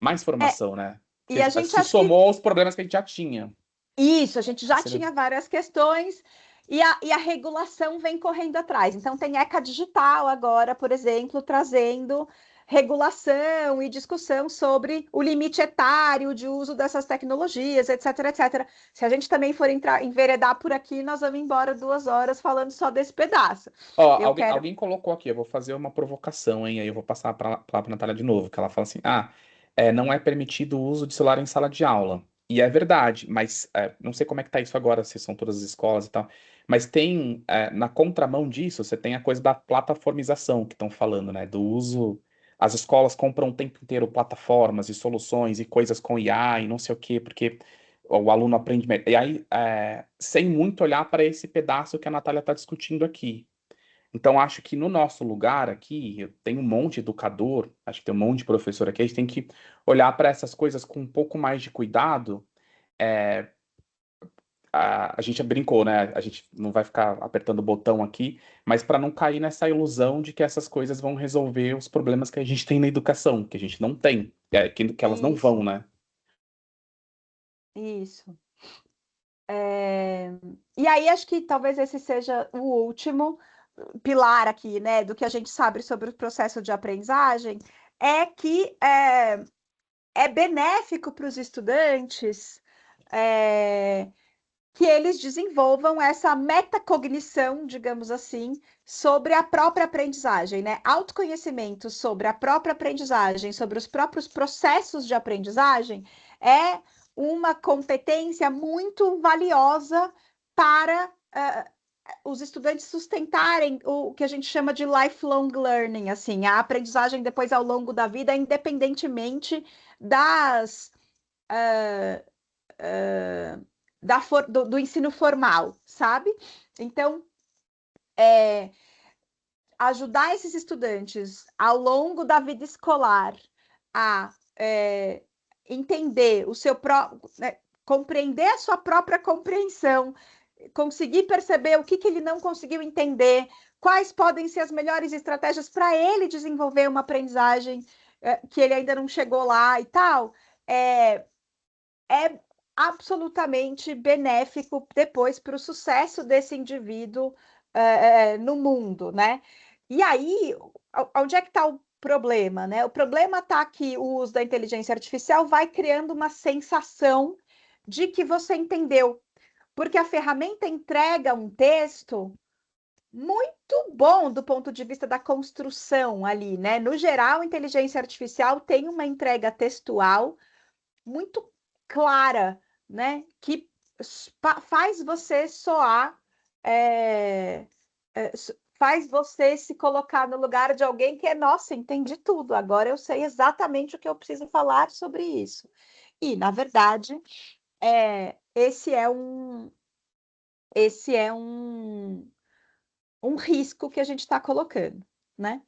Speaker 2: Mais formação, né?
Speaker 1: E a
Speaker 2: Que
Speaker 1: gente
Speaker 2: se
Speaker 1: acha que
Speaker 2: somou aos problemas que a gente já tinha.
Speaker 1: isso, a gente já tinha várias questões e a regulação vem correndo atrás. Então, tem ECA Digital agora, por exemplo, trazendo regulação e discussão sobre o limite etário de uso dessas tecnologias, etc, etc. Se a gente também for enveredar por aqui, nós vamos embora 2 horas falando só desse pedaço.
Speaker 2: Alguém colocou aqui, eu vou fazer uma provocação, hein? Aí eu vou passar para a Natália de novo, que ela fala assim: não é permitido o uso de celular em sala de aula. E é verdade, mas não sei como é que tá isso agora, se são todas as escolas e tal. Mas tem, na contramão disso, você tem a coisa da plataformização que estão falando, né? Do uso. As escolas compram o tempo inteiro plataformas e soluções e coisas com IA e não sei o quê, porque o aluno aprende melhor. E aí, sem muito olhar para esse pedaço que a Natália está discutindo aqui. Então, acho que no nosso lugar aqui, eu tenho um monte de educador, acho que tem um monte de professor aqui, a gente tem que olhar para essas coisas com um pouco mais de cuidado. É, a gente brincou, né? A gente não vai ficar apertando o botão aqui, mas para não cair nessa ilusão de que essas coisas vão resolver os problemas que a gente tem na educação, que a gente não tem, que elas não vão, né?
Speaker 1: Isso. E aí, acho que talvez esse seja o último pilar aqui, né, do que a gente sabe sobre o processo de aprendizagem, é que é benéfico para os estudantes que eles desenvolvam essa metacognição, digamos assim, sobre a própria aprendizagem, né? Autoconhecimento sobre a própria aprendizagem, sobre os próprios processos de aprendizagem, é uma competência muito valiosa para os estudantes sustentarem o que a gente chama de lifelong learning, assim, a aprendizagem depois ao longo da vida, independentemente das do ensino formal, sabe? Então, ajudar esses estudantes ao longo da vida escolar a entender o seu próprio, né, compreender a sua própria compreensão, conseguir perceber o que ele não conseguiu entender, quais podem ser as melhores estratégias para ele desenvolver uma aprendizagem que ele ainda não chegou lá e tal, é absolutamente benéfico depois para o sucesso desse indivíduo no mundo, né? E aí, onde é que está o problema, né? O problema está que o uso da inteligência artificial vai criando uma sensação de que você entendeu, porque a ferramenta entrega um texto muito bom do ponto de vista da construção ali, né? No geral, a inteligência artificial tem uma entrega textual muito clara, né? Que faz você soar, faz você se colocar no lugar de alguém que nossa, entendi tudo, agora eu sei exatamente o que eu preciso falar sobre isso. E, na verdade, esse é um risco que a gente está colocando, né?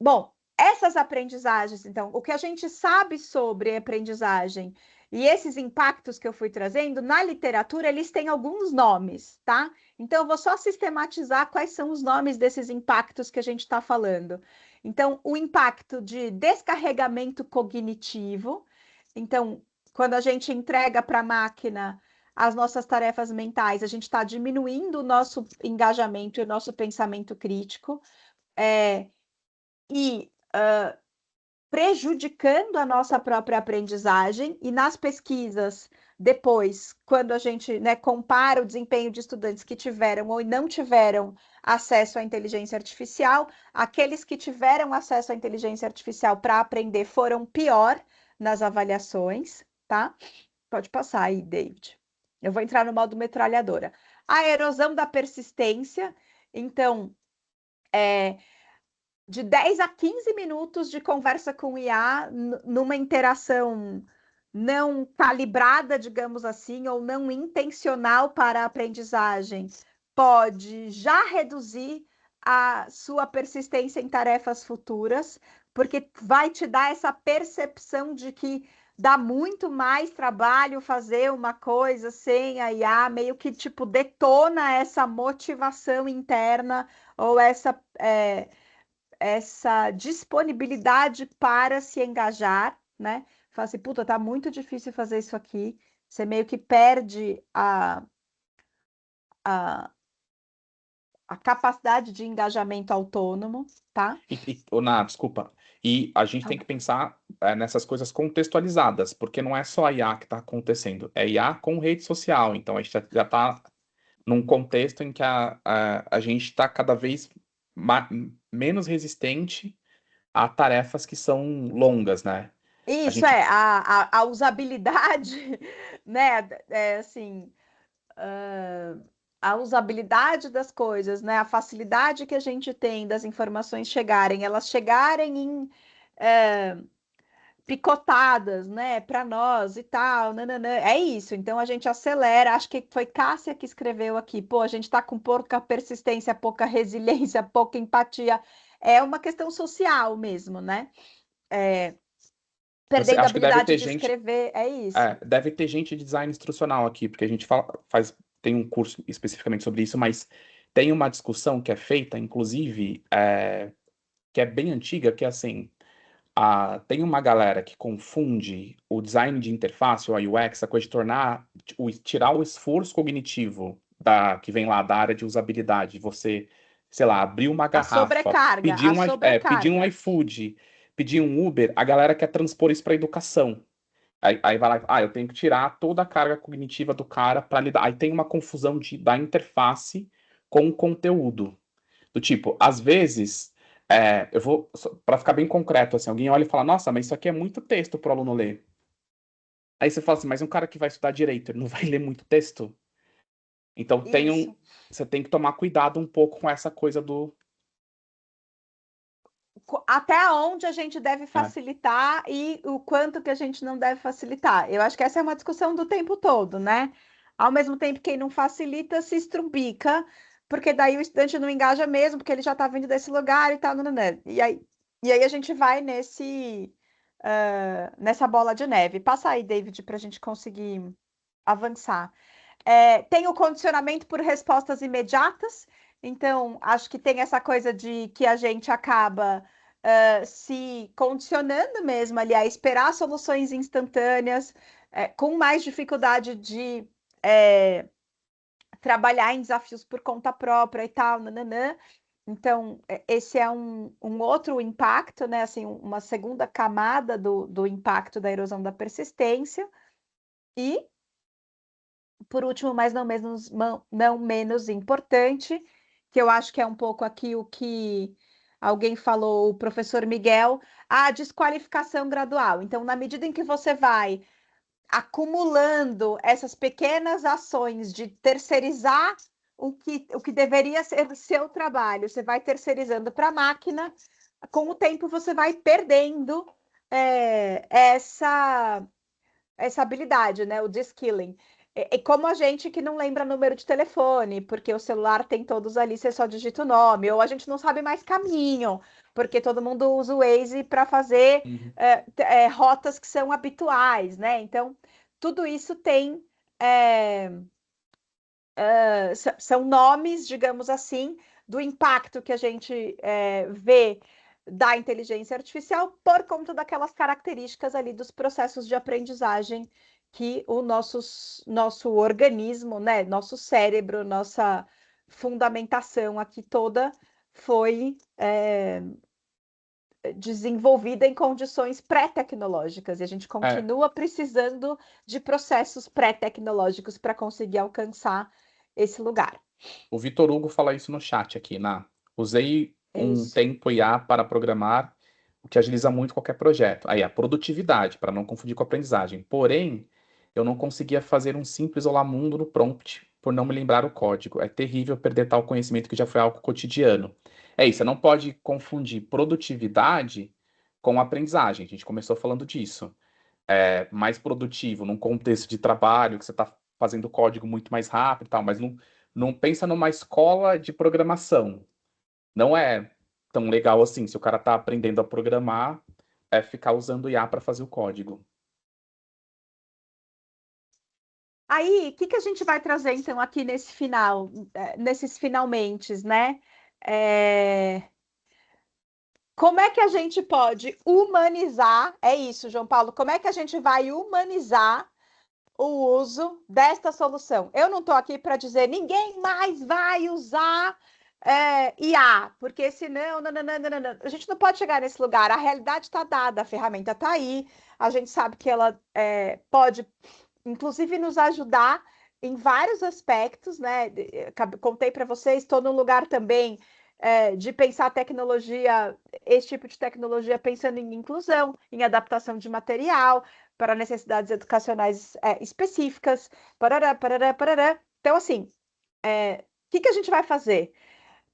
Speaker 1: Bom, essas aprendizagens, então, o que a gente sabe sobre aprendizagem e esses impactos que eu fui trazendo, na literatura, eles têm alguns nomes, tá? Então, eu vou só sistematizar quais são os nomes desses impactos que a gente está falando. Então, o impacto de descarregamento cognitivo. Então, quando a gente entrega para a máquina as nossas tarefas mentais, a gente está diminuindo o nosso engajamento e o nosso pensamento crítico. E prejudicando a nossa própria aprendizagem, e nas pesquisas, depois, quando a gente, né, compara o desempenho de estudantes que tiveram ou não tiveram acesso à inteligência artificial, aqueles que tiveram acesso à inteligência artificial para aprender foram pior nas avaliações, tá? Pode passar aí, David. Eu vou entrar no modo metralhadora. A erosão da persistência, então, de 10 a 15 minutos de conversa com o IA numa interação não calibrada, digamos assim, ou não intencional para a aprendizagem, pode já reduzir a sua persistência em tarefas futuras, porque vai te dar essa percepção de que dá muito mais trabalho fazer uma coisa sem a IA, meio que tipo detona essa motivação interna ou essa disponibilidade para se engajar, né? Fala assim, puta, tá muito difícil fazer isso aqui. Você meio que perde a capacidade de engajamento autônomo, tá?
Speaker 2: Desculpa. E a gente tem que pensar nessas coisas contextualizadas, porque não é só a IA que está acontecendo, é IA com rede social. Então a gente já está num contexto em que a gente está cada vez menos resistente a tarefas que são longas, né?
Speaker 1: Isso a usabilidade, né? Assim, a usabilidade das coisas, né? A facilidade que a gente tem das informações chegarem, elas chegarem em picotadas, né, para nós e tal, nananã. É isso. Então a gente acelera. Acho que foi Cássia que escreveu aqui. Pô, a gente está com pouca persistência, pouca resiliência, pouca empatia. É uma questão social mesmo, né? Perdendo a
Speaker 2: Acho que deve
Speaker 1: habilidade
Speaker 2: ter
Speaker 1: de
Speaker 2: gente.
Speaker 1: escrever, é isso.
Speaker 2: Deve ter gente de design instrucional aqui, porque a gente tem um curso especificamente sobre isso, mas tem uma discussão que é feita, inclusive, que é bem antiga, que é assim, tem uma galera que confunde o design de interface, ou a UX, a coisa de tirar o esforço cognitivo que vem lá da área de usabilidade, você, sei lá, abrir uma garrafa, pedir um iFood, pedir um Uber, a galera quer transpor isso para educação. Aí vai lá, eu tenho que tirar toda a carga cognitiva do cara para lidar. Aí tem uma confusão da interface com o conteúdo. Do tipo, às vezes, eu vou, para ficar bem concreto, assim, alguém olha e fala, nossa, mas isso aqui é muito texto para o aluno ler. Aí você fala assim, mas um cara que vai estudar direito, ele não vai ler muito texto? Então você tem que tomar cuidado um pouco com essa coisa do.
Speaker 1: Até onde a gente deve facilitar e o quanto que a gente não deve facilitar. Eu acho que essa é uma discussão do tempo todo, né? Ao mesmo tempo, quem não facilita se estrubica, porque daí o estudante não engaja mesmo, porque ele já está vindo desse lugar e tal, né? E aí a gente vai nessa bola de neve. Passa aí, David, para a gente conseguir avançar. Tem o condicionamento por respostas imediatas, então acho que tem essa coisa de que a gente acaba se condicionando mesmo ali a esperar soluções instantâneas, com mais dificuldade de trabalhar em desafios por conta própria e tal, nananã. Então, esse é um outro impacto, né? Assim, uma segunda camada do impacto da erosão da persistência. E por último, mas não menos importante, que eu acho que é um pouco aqui o que alguém falou, o professor Miguel, a desqualificação gradual. Então, na medida em que você vai acumulando essas pequenas ações de terceirizar o que deveria ser seu trabalho, você vai terceirizando para a máquina, com o tempo você vai perdendo essa habilidade, né? O de-skilling. É como a gente que não lembra número de telefone, porque o celular tem todos ali, você só digita o nome, ou a gente não sabe mais caminho, porque todo mundo usa o Waze para fazer rotas que são habituais, né? Então, tudo isso tem. São nomes, digamos assim, do impacto que a gente vê da inteligência artificial por conta daquelas características ali dos processos de aprendizagem que o nosso organismo, né, nosso cérebro, nossa fundamentação aqui toda foi desenvolvida em condições pré-tecnológicas e a gente continua precisando de processos pré-tecnológicos para conseguir alcançar esse lugar.
Speaker 2: O Vitor Hugo fala isso no chat aqui, usei um tempo IA para programar, o que agiliza muito qualquer projeto. Aí, a produtividade, para não confundir com a aprendizagem. Porém, eu não conseguia fazer um simples olá mundo no prompt, por não me lembrar o código. É terrível perder tal conhecimento que já foi algo cotidiano. É isso, você não pode confundir produtividade com aprendizagem. A gente começou falando disso. Mais produtivo num contexto de trabalho, que você está fazendo código muito mais rápido e tal, mas não pensa numa escola de programação. Não é tão legal assim. Se o cara está aprendendo a programar, ficar usando IA para fazer o código.
Speaker 1: Aí, o que a gente vai trazer, então, aqui nesses finalmente, né? Como é que a gente pode humanizar? É isso, João Paulo. Como é que a gente vai humanizar o uso desta solução? Eu não estou aqui para dizer ninguém mais vai usar IA, porque senão a gente não pode chegar nesse lugar. A realidade está dada, a ferramenta está aí, a gente sabe que ela pode, inclusive, nos ajudar em vários aspectos, né? Contei para vocês, estou num lugar também de pensar tecnologia, esse tipo de tecnologia, pensando em inclusão, em adaptação de material para necessidades educacionais específicas, parará, parará, parará. Então, assim, o que a gente vai fazer?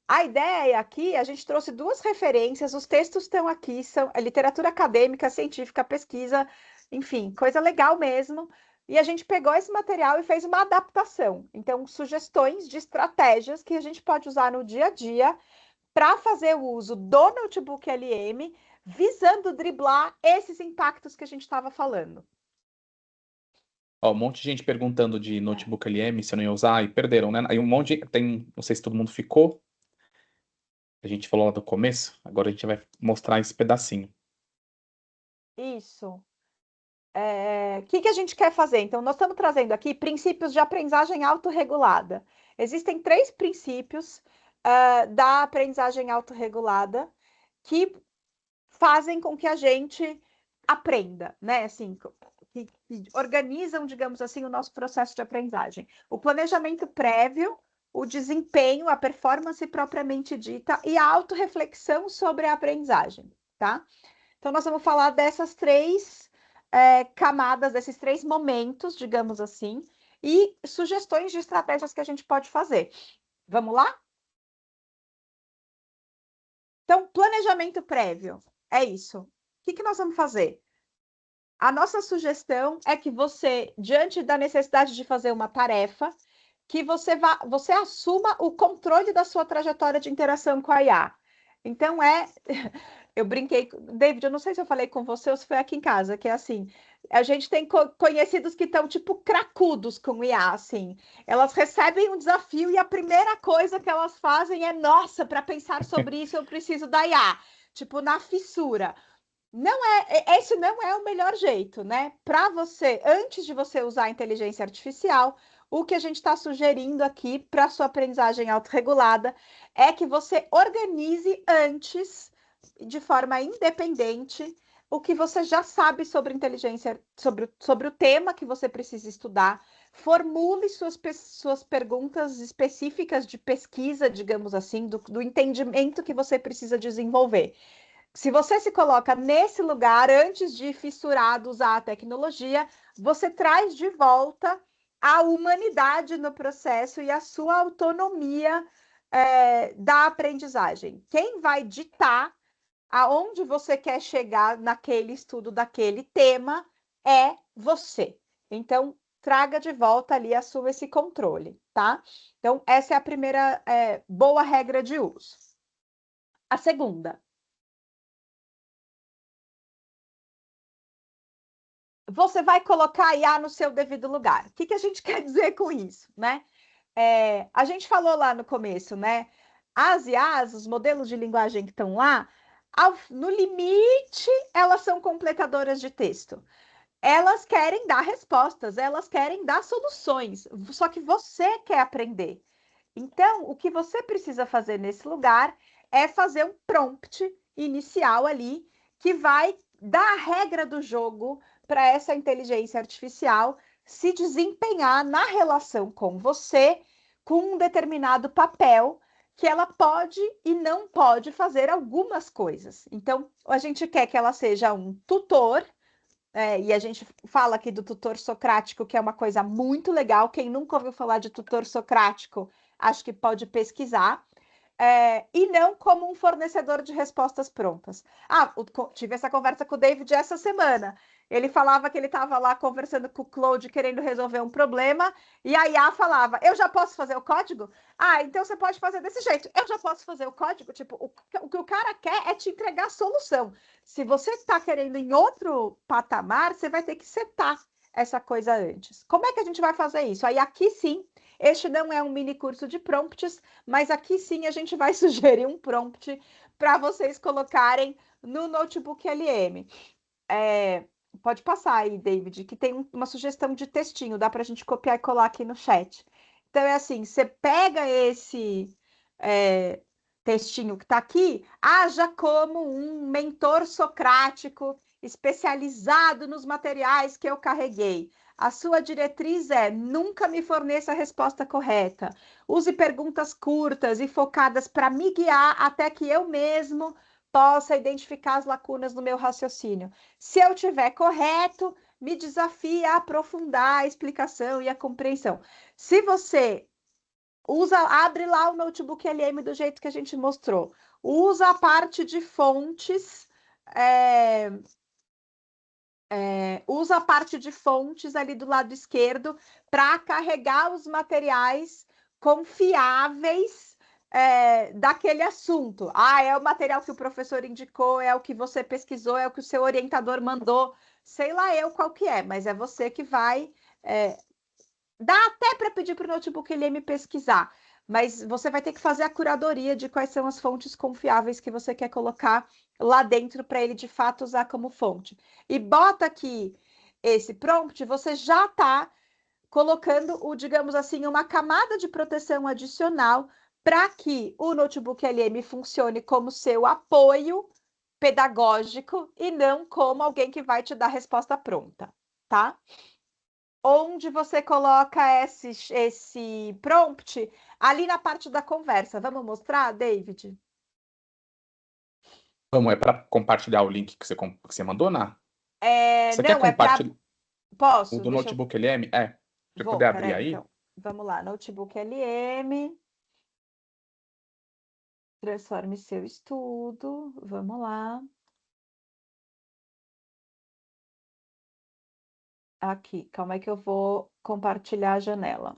Speaker 1: A ideia aqui, a gente trouxe 2 referências, os textos estão aqui, são a literatura acadêmica, científica, pesquisa, enfim, coisa legal mesmo. E a gente pegou esse material e fez uma adaptação. Então, sugestões de estratégias que a gente pode usar no dia a dia para fazer o uso do notebook LM, visando driblar esses impactos que a gente estava falando.
Speaker 2: Ó, um monte de gente perguntando de notebook LM, se eu não ia usar, e perderam, né? Aí um monte não sei se todo mundo ficou. A gente falou lá do começo, agora a gente vai mostrar esse pedacinho.
Speaker 1: Isso. O que a gente quer fazer? Então, nós estamos trazendo aqui princípios de aprendizagem autorregulada. Existem 3 princípios da aprendizagem autorregulada que fazem com que a gente aprenda, né? Assim, que organizam, digamos assim, o nosso processo de aprendizagem. O planejamento prévio, o desempenho, a performance propriamente dita e a autorreflexão sobre a aprendizagem, tá? Então, nós vamos falar dessas 3 camadas, desses 3 momentos, digamos assim, e sugestões de estratégias que a gente pode fazer. Vamos lá? Então, planejamento prévio, é isso. O que nós vamos fazer? A nossa sugestão é que você, diante da necessidade de fazer uma tarefa, que você assuma o controle da sua trajetória de interação com a IA. Então, eu brinquei, David, eu não sei se eu falei com você ou se foi aqui em casa, que é assim, a gente tem conhecidos que estão, tipo, cracudos com IA, assim. Elas recebem um desafio e a primeira coisa que elas fazem é, nossa, para pensar sobre isso eu preciso da IA. Tipo, na fissura. Esse não é o melhor jeito, né? Para você, antes de você usar a inteligência artificial, o que a gente está sugerindo aqui para sua aprendizagem autorregulada é que você organize antes, de forma independente, o que você já sabe sobre inteligência, sobre o tema que você precisa estudar, formule suas perguntas específicas de pesquisa, digamos assim, do entendimento que você precisa desenvolver. Se você se coloca nesse lugar antes de fissurado usar a tecnologia, você traz de volta a humanidade no processo e a sua autonomia da aprendizagem. Quem vai ditar aonde você quer chegar naquele estudo daquele tema é você. Então, traga de volta ali, assuma esse controle, tá? Então, essa é a primeira boa regra de uso. A segunda, você vai colocar a IA no seu devido lugar. O que a gente quer dizer com isso, né? A gente falou lá no começo, né? As IAs, os modelos de linguagem que estão lá, no limite, elas são completadoras de texto. Elas querem dar respostas, elas querem dar soluções, só que você quer aprender. Então, o que você precisa fazer nesse lugar é fazer um prompt inicial ali que vai dar a regra do jogo para essa inteligência artificial se desempenhar na relação com você com um determinado papel que ela pode e não pode fazer algumas coisas. Então, a gente quer que ela seja um tutor, e a gente fala aqui do tutor socrático, que é uma coisa muito legal. Quem nunca ouviu falar de tutor socrático, acho que pode pesquisar. E não como um fornecedor de respostas prontas. Tive essa conversa com o David essa semana. Ele falava que ele estava lá conversando com o Claude, querendo resolver um problema, e a IA falava, eu já posso fazer o código? Então você pode fazer desse jeito. Eu já posso fazer o código? Tipo, o que o cara quer é te entregar a solução. Se você está querendo em outro patamar, você vai ter que setar essa coisa antes. Como é que a gente vai fazer isso? Aí aqui sim, este não é um mini curso de prompts, mas aqui sim a gente vai sugerir um prompt para vocês colocarem no notebook LM. Pode passar aí, David, que tem uma sugestão de textinho, dá para a gente copiar e colar aqui no chat. Então é assim, você pega esse textinho que está aqui, haja como um mentor socrático especializado nos materiais que eu carreguei. A sua diretriz é: nunca me forneça a resposta correta. Use perguntas curtas e focadas para me guiar até que eu mesmo possa identificar as lacunas no meu raciocínio. Se eu tiver correto, me desafia a aprofundar a explicação e a compreensão. Se você abre lá o notebook LM do jeito que a gente mostrou, usa a parte de fontes, usa a parte de fontes ali do lado esquerdo para carregar os materiais confiáveis daquele assunto. É o material que o professor indicou, é o que você pesquisou, é o que o seu orientador mandou, sei lá eu qual que é, mas é você que vai... Dá até para pedir para o notebook LM pesquisar, mas você vai ter que fazer a curadoria de quais são as fontes confiáveis que você quer colocar lá dentro para ele de fato usar como fonte. E bota aqui esse prompt, você já está colocando, digamos assim, uma camada de proteção adicional para que o notebook LM funcione como seu apoio pedagógico e não como alguém que vai te dar a resposta pronta, tá? Onde você coloca esse prompt ali na parte da conversa. Vamos mostrar, David?
Speaker 2: Vamos, é para compartilhar o link que você mandou, Ná? Você
Speaker 1: Não,
Speaker 2: quer compartilhar
Speaker 1: Posso?
Speaker 2: o do notebook LM? Pra poder abrir aí?
Speaker 1: Então. Vamos lá, notebook LM. Transforme seu estudo. Vamos lá. Aqui, calma aí que eu vou compartilhar a janela.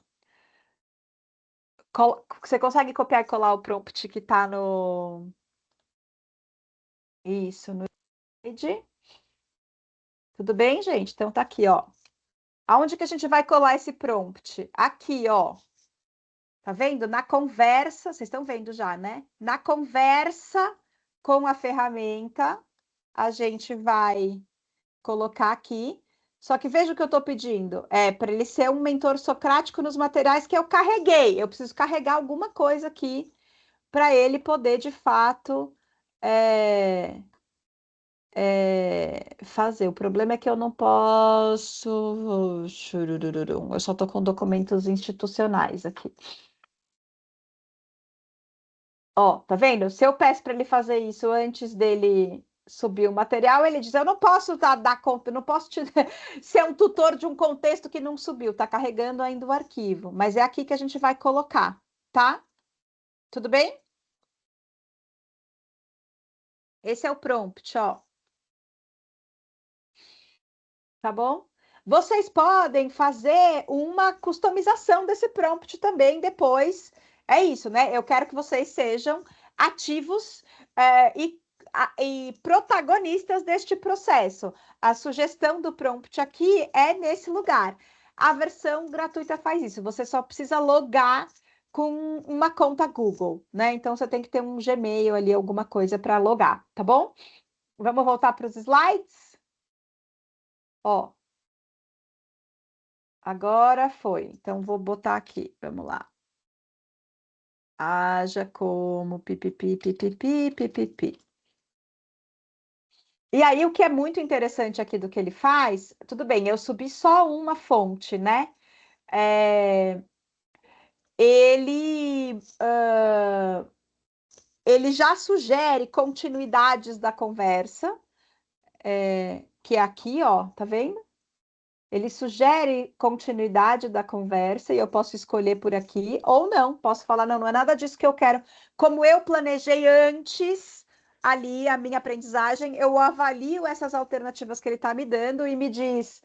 Speaker 1: Você consegue copiar e colar o prompt que está no... Isso, no slide. Tudo bem, gente? Então tá aqui, ó. Aonde que a gente vai colar esse prompt? Aqui, ó. Tá vendo? Na conversa, vocês estão vendo já, né? Na conversa com a ferramenta, a gente vai colocar aqui. Só que veja o que eu estou pedindo. Para ele ser um mentor socrático nos materiais que eu carreguei. Eu preciso carregar alguma coisa aqui para ele poder, de fato, fazer. O problema é que eu não posso... Eu só estou com documentos institucionais aqui. Ó, tá vendo? Se eu peço para ele fazer isso antes dele subir o material, ele diz: eu não posso dar conta, eu não posso ser um tutor de um contexto que não subiu, tá carregando ainda o arquivo. Mas é aqui que a gente vai colocar, tá? Tudo bem? Esse é o prompt, ó. Tá bom? Vocês podem fazer uma customização desse prompt também depois. É isso, né? Eu quero que vocês sejam ativos e protagonistas deste processo. A sugestão do prompt aqui é nesse lugar. A versão gratuita faz isso. Você só precisa logar com uma conta Google, né? Então você tem que ter um Gmail ali, alguma coisa para logar, tá bom? Vamos voltar para os slides? Ó. Agora foi. Então, vou botar aqui. Vamos lá. Haja como pipipi, pipipi, pipipi. E aí, o que é muito interessante aqui do que ele faz, tudo bem, eu subi só uma fonte, né? Ele já sugere continuidades da conversa, que é aqui, ó, tá vendo? Ele sugere continuidade da conversa e eu posso escolher por aqui ou não. Posso falar, não, não é nada disso que eu quero. Como eu planejei antes ali a minha aprendizagem, eu avalio essas alternativas que ele está me dando e me diz,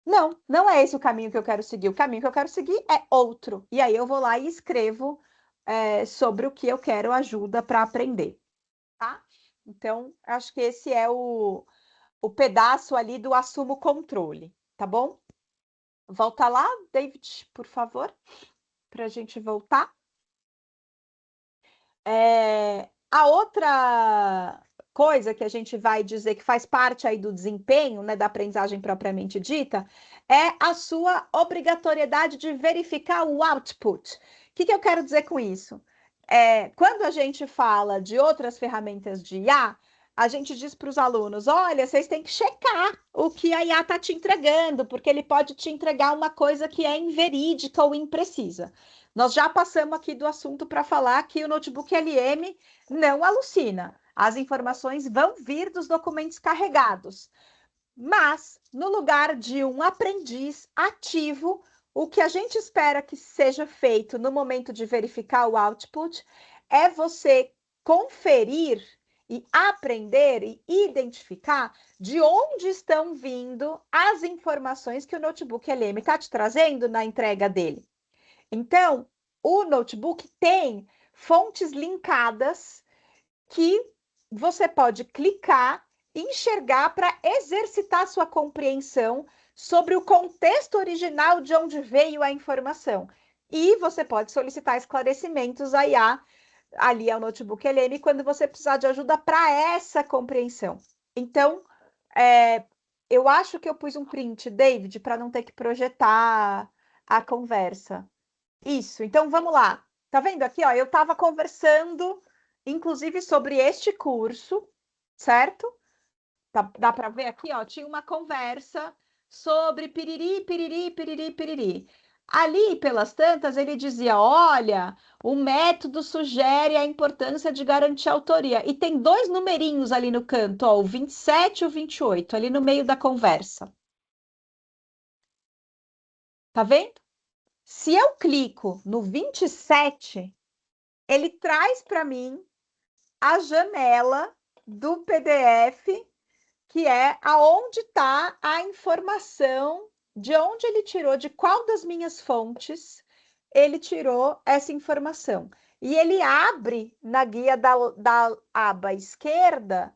Speaker 1: não, não é esse o caminho que eu quero seguir. O caminho que eu quero seguir é outro. E aí eu vou lá e escrevo sobre o que eu quero ajuda para aprender, tá? Então, acho que esse é o pedaço ali do assumo controle. Tá bom? Volta lá, David, por favor, para a gente voltar. A outra coisa que a gente vai dizer que faz parte aí do desempenho, né, da aprendizagem propriamente dita, é a sua obrigatoriedade de verificar o output. O que eu quero dizer com isso? Quando a gente fala de outras ferramentas de IA, a gente diz para os alunos, olha, vocês têm que checar o que a IA está te entregando, porque ele pode te entregar uma coisa que é inverídica ou imprecisa. Nós já passamos aqui do assunto para falar que o notebook LM não alucina. As informações vão vir dos documentos carregados. Mas, no lugar de um aprendiz ativo, o que a gente espera que seja feito no momento de verificar o output é você conferir e aprender e identificar de onde estão vindo as informações que o notebook LM está te trazendo na entrega dele. Então, o notebook tem fontes linkadas que você pode clicar, enxergar para exercitar sua compreensão sobre o contexto original de onde veio a informação. E você pode solicitar esclarecimentos à IA, ali ao notebook LM, quando você precisar de ajuda para essa compreensão. Então, eu acho que eu pus um print, David, para não ter que projetar a conversa. Isso, então vamos lá. Tá vendo aqui, ó? Eu estava conversando, inclusive, sobre este curso, certo? Dá para ver aqui, ó? Tinha uma conversa sobre piriri, piriri, piriri, piriri. Ali, pelas tantas, ele dizia: olha, o método sugere a importância de garantir a autoria. E tem dois numerinhos ali no canto, ó, o 27 e o 28, ali no meio da conversa. Tá vendo? Se eu clico no 27, ele traz para mim a janela do PDF, que é aonde está a informação, de onde ele tirou, de qual das minhas fontes ele tirou essa informação. E ele abre na guia da aba esquerda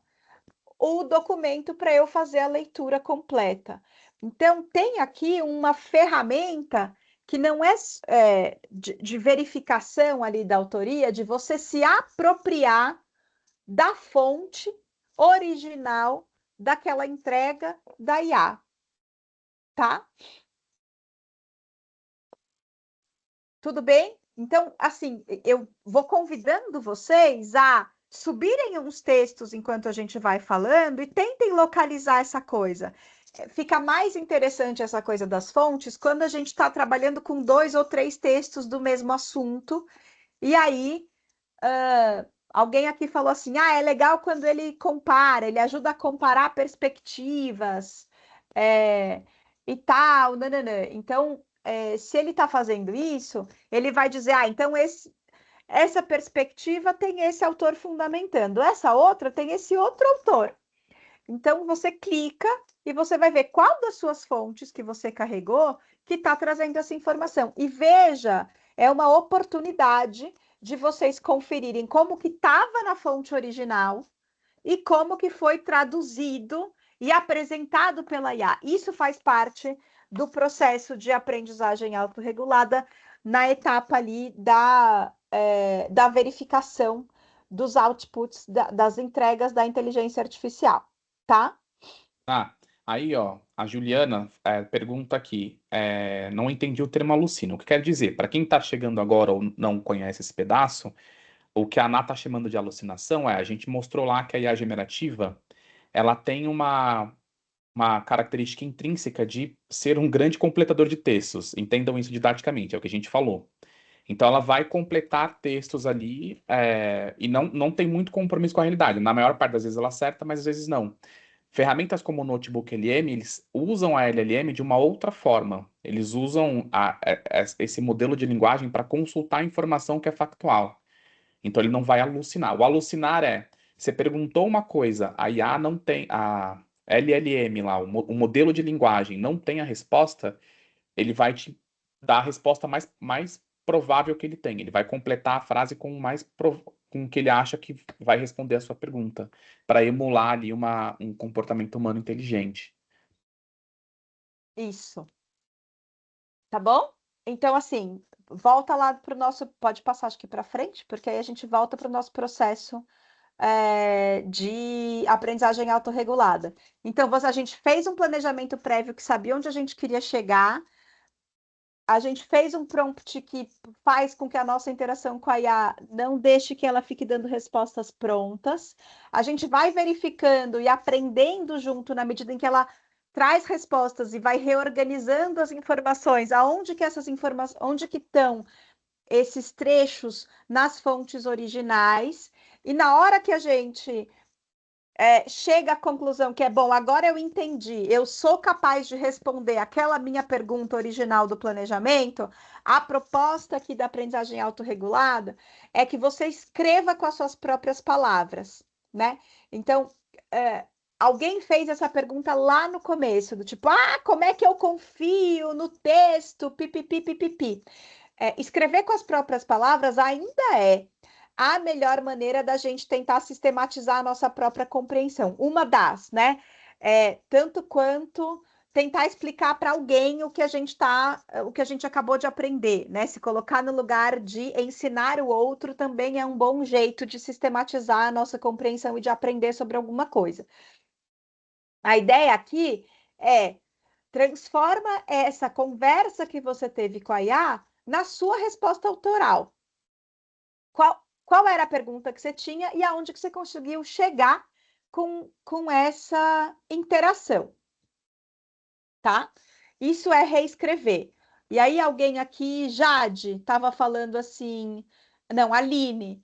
Speaker 1: o documento para eu fazer a leitura completa. Então, tem aqui uma ferramenta que não é, de verificação ali da autoria, de você se apropriar da fonte original daquela entrega da IA, tá? Tudo bem? Então, assim, eu vou convidando vocês a subirem uns textos enquanto a gente vai falando e tentem localizar essa coisa. Fica mais interessante essa coisa das fontes quando a gente está trabalhando com 2 ou 3 textos do mesmo assunto. E aí, alguém aqui falou assim: é legal quando ele compara, ele ajuda a comparar perspectivas e tal, nananã. Então, se ele está fazendo isso, ele vai dizer: então essa perspectiva tem esse autor fundamentando, essa outra tem esse outro autor. Então, você clica e você vai ver qual das suas fontes que você carregou que está trazendo essa informação. E veja, é uma oportunidade de vocês conferirem como que estava na fonte original e como que foi traduzido e apresentado pela IA. Isso faz parte do processo de aprendizagem autorregulada na etapa ali da verificação dos outputs das entregas da inteligência artificial, tá?
Speaker 2: Aí, ó, a Juliana pergunta aqui, não entendi o termo alucina. O que quer dizer? Para quem está chegando agora ou não conhece esse pedaço, o que a Ana está chamando de alucinação a gente mostrou lá que a IA generativa, ela tem uma característica intrínseca de ser um grande completador de textos. Entendam isso didaticamente, é o que a gente falou. Então, ela vai completar textos ali e não tem muito compromisso com a realidade. Na maior parte das vezes ela acerta, mas às vezes não. Ferramentas como o Notebook LM, eles usam a LLM de uma outra forma. Eles usam esse modelo de linguagem para consultar a informação que é factual. Então, ele não vai alucinar. O alucinar você perguntou uma coisa, a IA não tem, a LLM lá, o modelo de linguagem não tem a resposta, ele vai te dar a resposta mais provável que ele tem. Ele vai completar a frase com com o que ele acha que vai responder a sua pergunta, para emular ali um comportamento humano inteligente.
Speaker 1: Isso. Tá bom? Então, assim, volta lá para o nosso. Pode passar, acho que para frente, porque aí a gente volta para o nosso processo de aprendizagem autorregulada. Então, a gente fez um planejamento prévio que sabia onde a gente queria chegar. A gente fez um prompt que faz com que a nossa interação com a IA não deixe que ela fique dando respostas prontas. A gente vai verificando e aprendendo junto na medida em que ela traz respostas e vai reorganizando as informações, aonde que essas informações, onde que estão esses trechos nas fontes originais. E na hora que a gente chega à conclusão que bom, agora eu entendi, eu sou capaz de responder aquela minha pergunta original do planejamento, a proposta aqui da aprendizagem autorregulada é que você escreva com as suas próprias palavras, né? Então, alguém fez essa pergunta lá no começo, do tipo, como é que eu confio no texto, pipipi, pipipi. Escrever com as próprias palavras ainda é a melhor maneira da gente tentar sistematizar a nossa própria compreensão. Uma das, né? Tanto quanto tentar explicar para alguém o que a gente acabou de aprender, né? Se colocar no lugar de ensinar o outro também é um bom jeito de sistematizar a nossa compreensão e de aprender sobre alguma coisa. A ideia aqui é transforma essa conversa que você teve com a IA na sua resposta autoral. Qual era a pergunta que você tinha e aonde que você conseguiu chegar com essa interação, tá? Isso é reescrever. E aí alguém aqui, Jade, estava falando assim, não, Aline,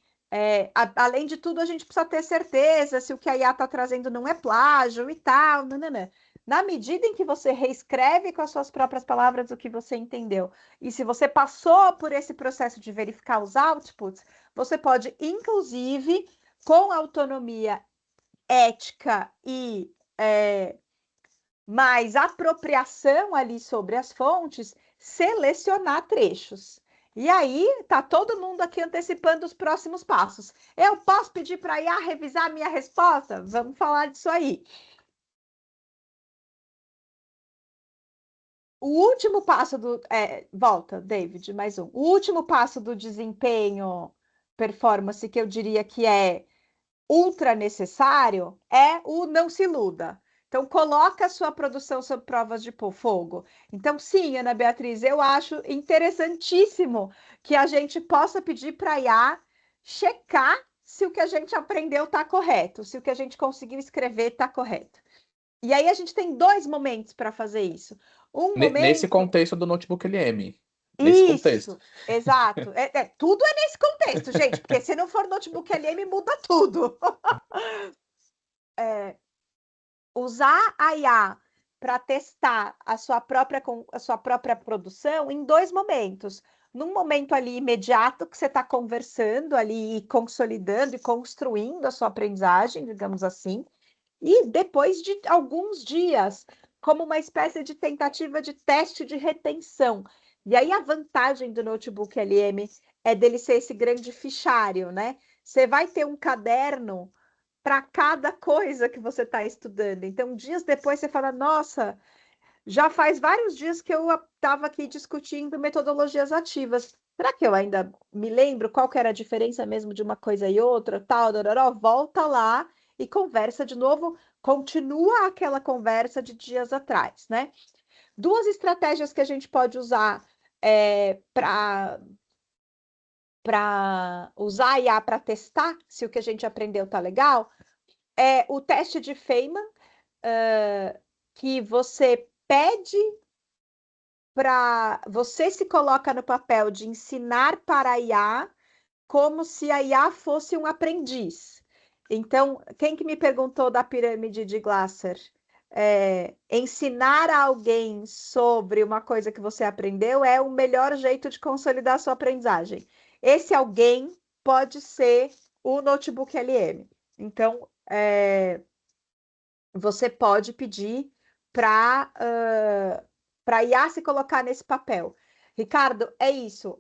Speaker 1: além de tudo a gente precisa ter certeza se o que a IA está trazendo não é plágio e tal, nananã. Na medida em que você reescreve com as suas próprias palavras o que você entendeu, e se você passou por esse processo de verificar os outputs, você pode, inclusive, com autonomia ética e mais apropriação ali sobre as fontes, selecionar trechos. E aí, tá todo mundo aqui antecipando os próximos passos. Eu posso pedir para a IA revisar a minha resposta? Vamos falar disso aí. O último passo volta, David, mais um. O último passo do desempenho performance, que eu diria que é ultra necessário, é o não se iluda. Então, coloca a sua produção sob provas de fogo. Então, sim, Ana Beatriz, eu acho interessantíssimo que a gente possa pedir para a IA checar se o que a gente aprendeu está correto, se o que a gente conseguiu escrever está correto. E aí a gente tem 2 momentos para fazer isso.
Speaker 2: Nesse contexto do notebook LM.
Speaker 1: Nesse contexto. Exato. Tudo é nesse contexto, gente, porque se não for notebook LM, muda tudo. Usar a IA para testar a sua própria produção em 2 momentos. Num momento ali imediato que você está conversando ali, consolidando e construindo a sua aprendizagem, digamos assim, e depois de alguns dias, como uma espécie de tentativa de teste de retenção. E aí a vantagem do notebook LM é dele ser esse grande fichário, né? Você vai ter um caderno para cada coisa que você está estudando. Então, dias depois você fala, nossa, já faz vários dias que eu estava aqui discutindo metodologias ativas. Será que eu ainda me lembro qual que era a diferença mesmo de uma coisa e outra, tal, dororó? Volta lá e conversa de novo, continua aquela conversa de dias atrás, né? 2 estratégias que a gente pode usar para usar a IA para testar se o que a gente aprendeu tá legal, é o teste de Feynman, que você pede você se coloca no papel de ensinar para a IA como se a IA fosse um aprendiz. Então, quem que me perguntou da pirâmide de Glasser? Ensinar a alguém sobre uma coisa que você aprendeu é o melhor jeito de consolidar a sua aprendizagem. Esse alguém pode ser o notebook LM. Então, você pode pedir para a IA se colocar nesse papel. Ricardo, é isso.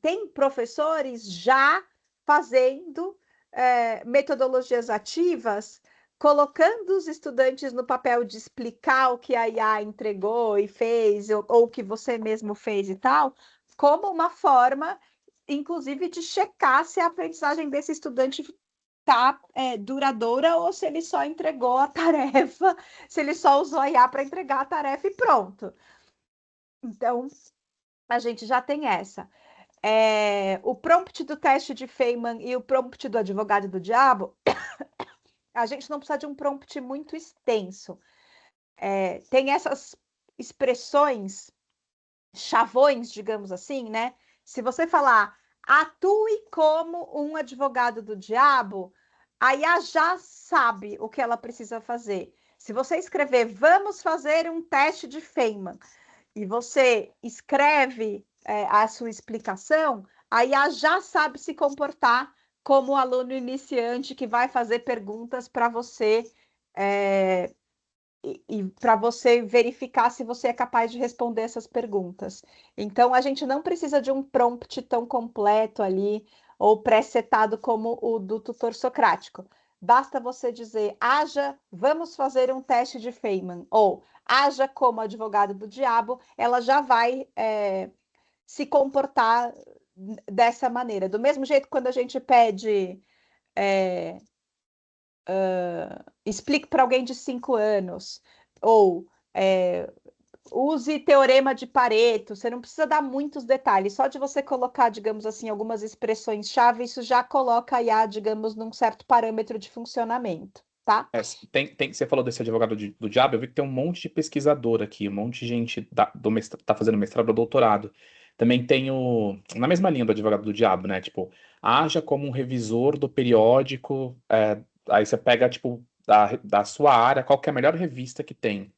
Speaker 1: Tem professores já fazendo metodologias ativas, colocando os estudantes no papel de explicar o que a IA entregou e fez, ou o que você mesmo fez e tal, como uma forma, inclusive, de checar se a aprendizagem desse estudante está duradoura ou se ele só entregou a tarefa, se ele só usou a IA para entregar a tarefa e pronto. Então, a gente já tem essa. O prompt do teste de Feynman e o prompt do advogado do diabo, a gente não precisa de um prompt muito extenso. Tem essas expressões, chavões, digamos assim, né? Se você falar atue como um advogado do diabo, a IA já sabe o que ela precisa fazer. Se você escrever, vamos fazer um teste de Feynman, e você escreve a sua explicação, a IA já sabe se comportar como aluno iniciante que vai fazer perguntas para você e para você verificar se você é capaz de responder essas perguntas. Então, a gente não precisa de um prompt tão completo ali ou pré-setado como o do tutor socrático. Basta você dizer, haja, vamos fazer um teste de Feynman, ou haja como advogado do diabo, ela já vai se comportar dessa maneira. Do mesmo jeito, quando a gente pede explique para alguém de 5 anos, ou use teorema de Pareto, você não precisa dar muitos detalhes, só de você colocar, digamos assim, algumas expressões-chave, isso já coloca a IA, digamos, num certo parâmetro de funcionamento, tá?
Speaker 2: Você falou desse advogado do diabo, eu vi que tem um monte de pesquisador aqui, um monte de gente tá fazendo mestrado ou doutorado. Também tem na mesma linha do advogado do diabo, né? Tipo, haja como um revisor do periódico, aí você pega, tipo, da sua área, qual que é a melhor revista que tem.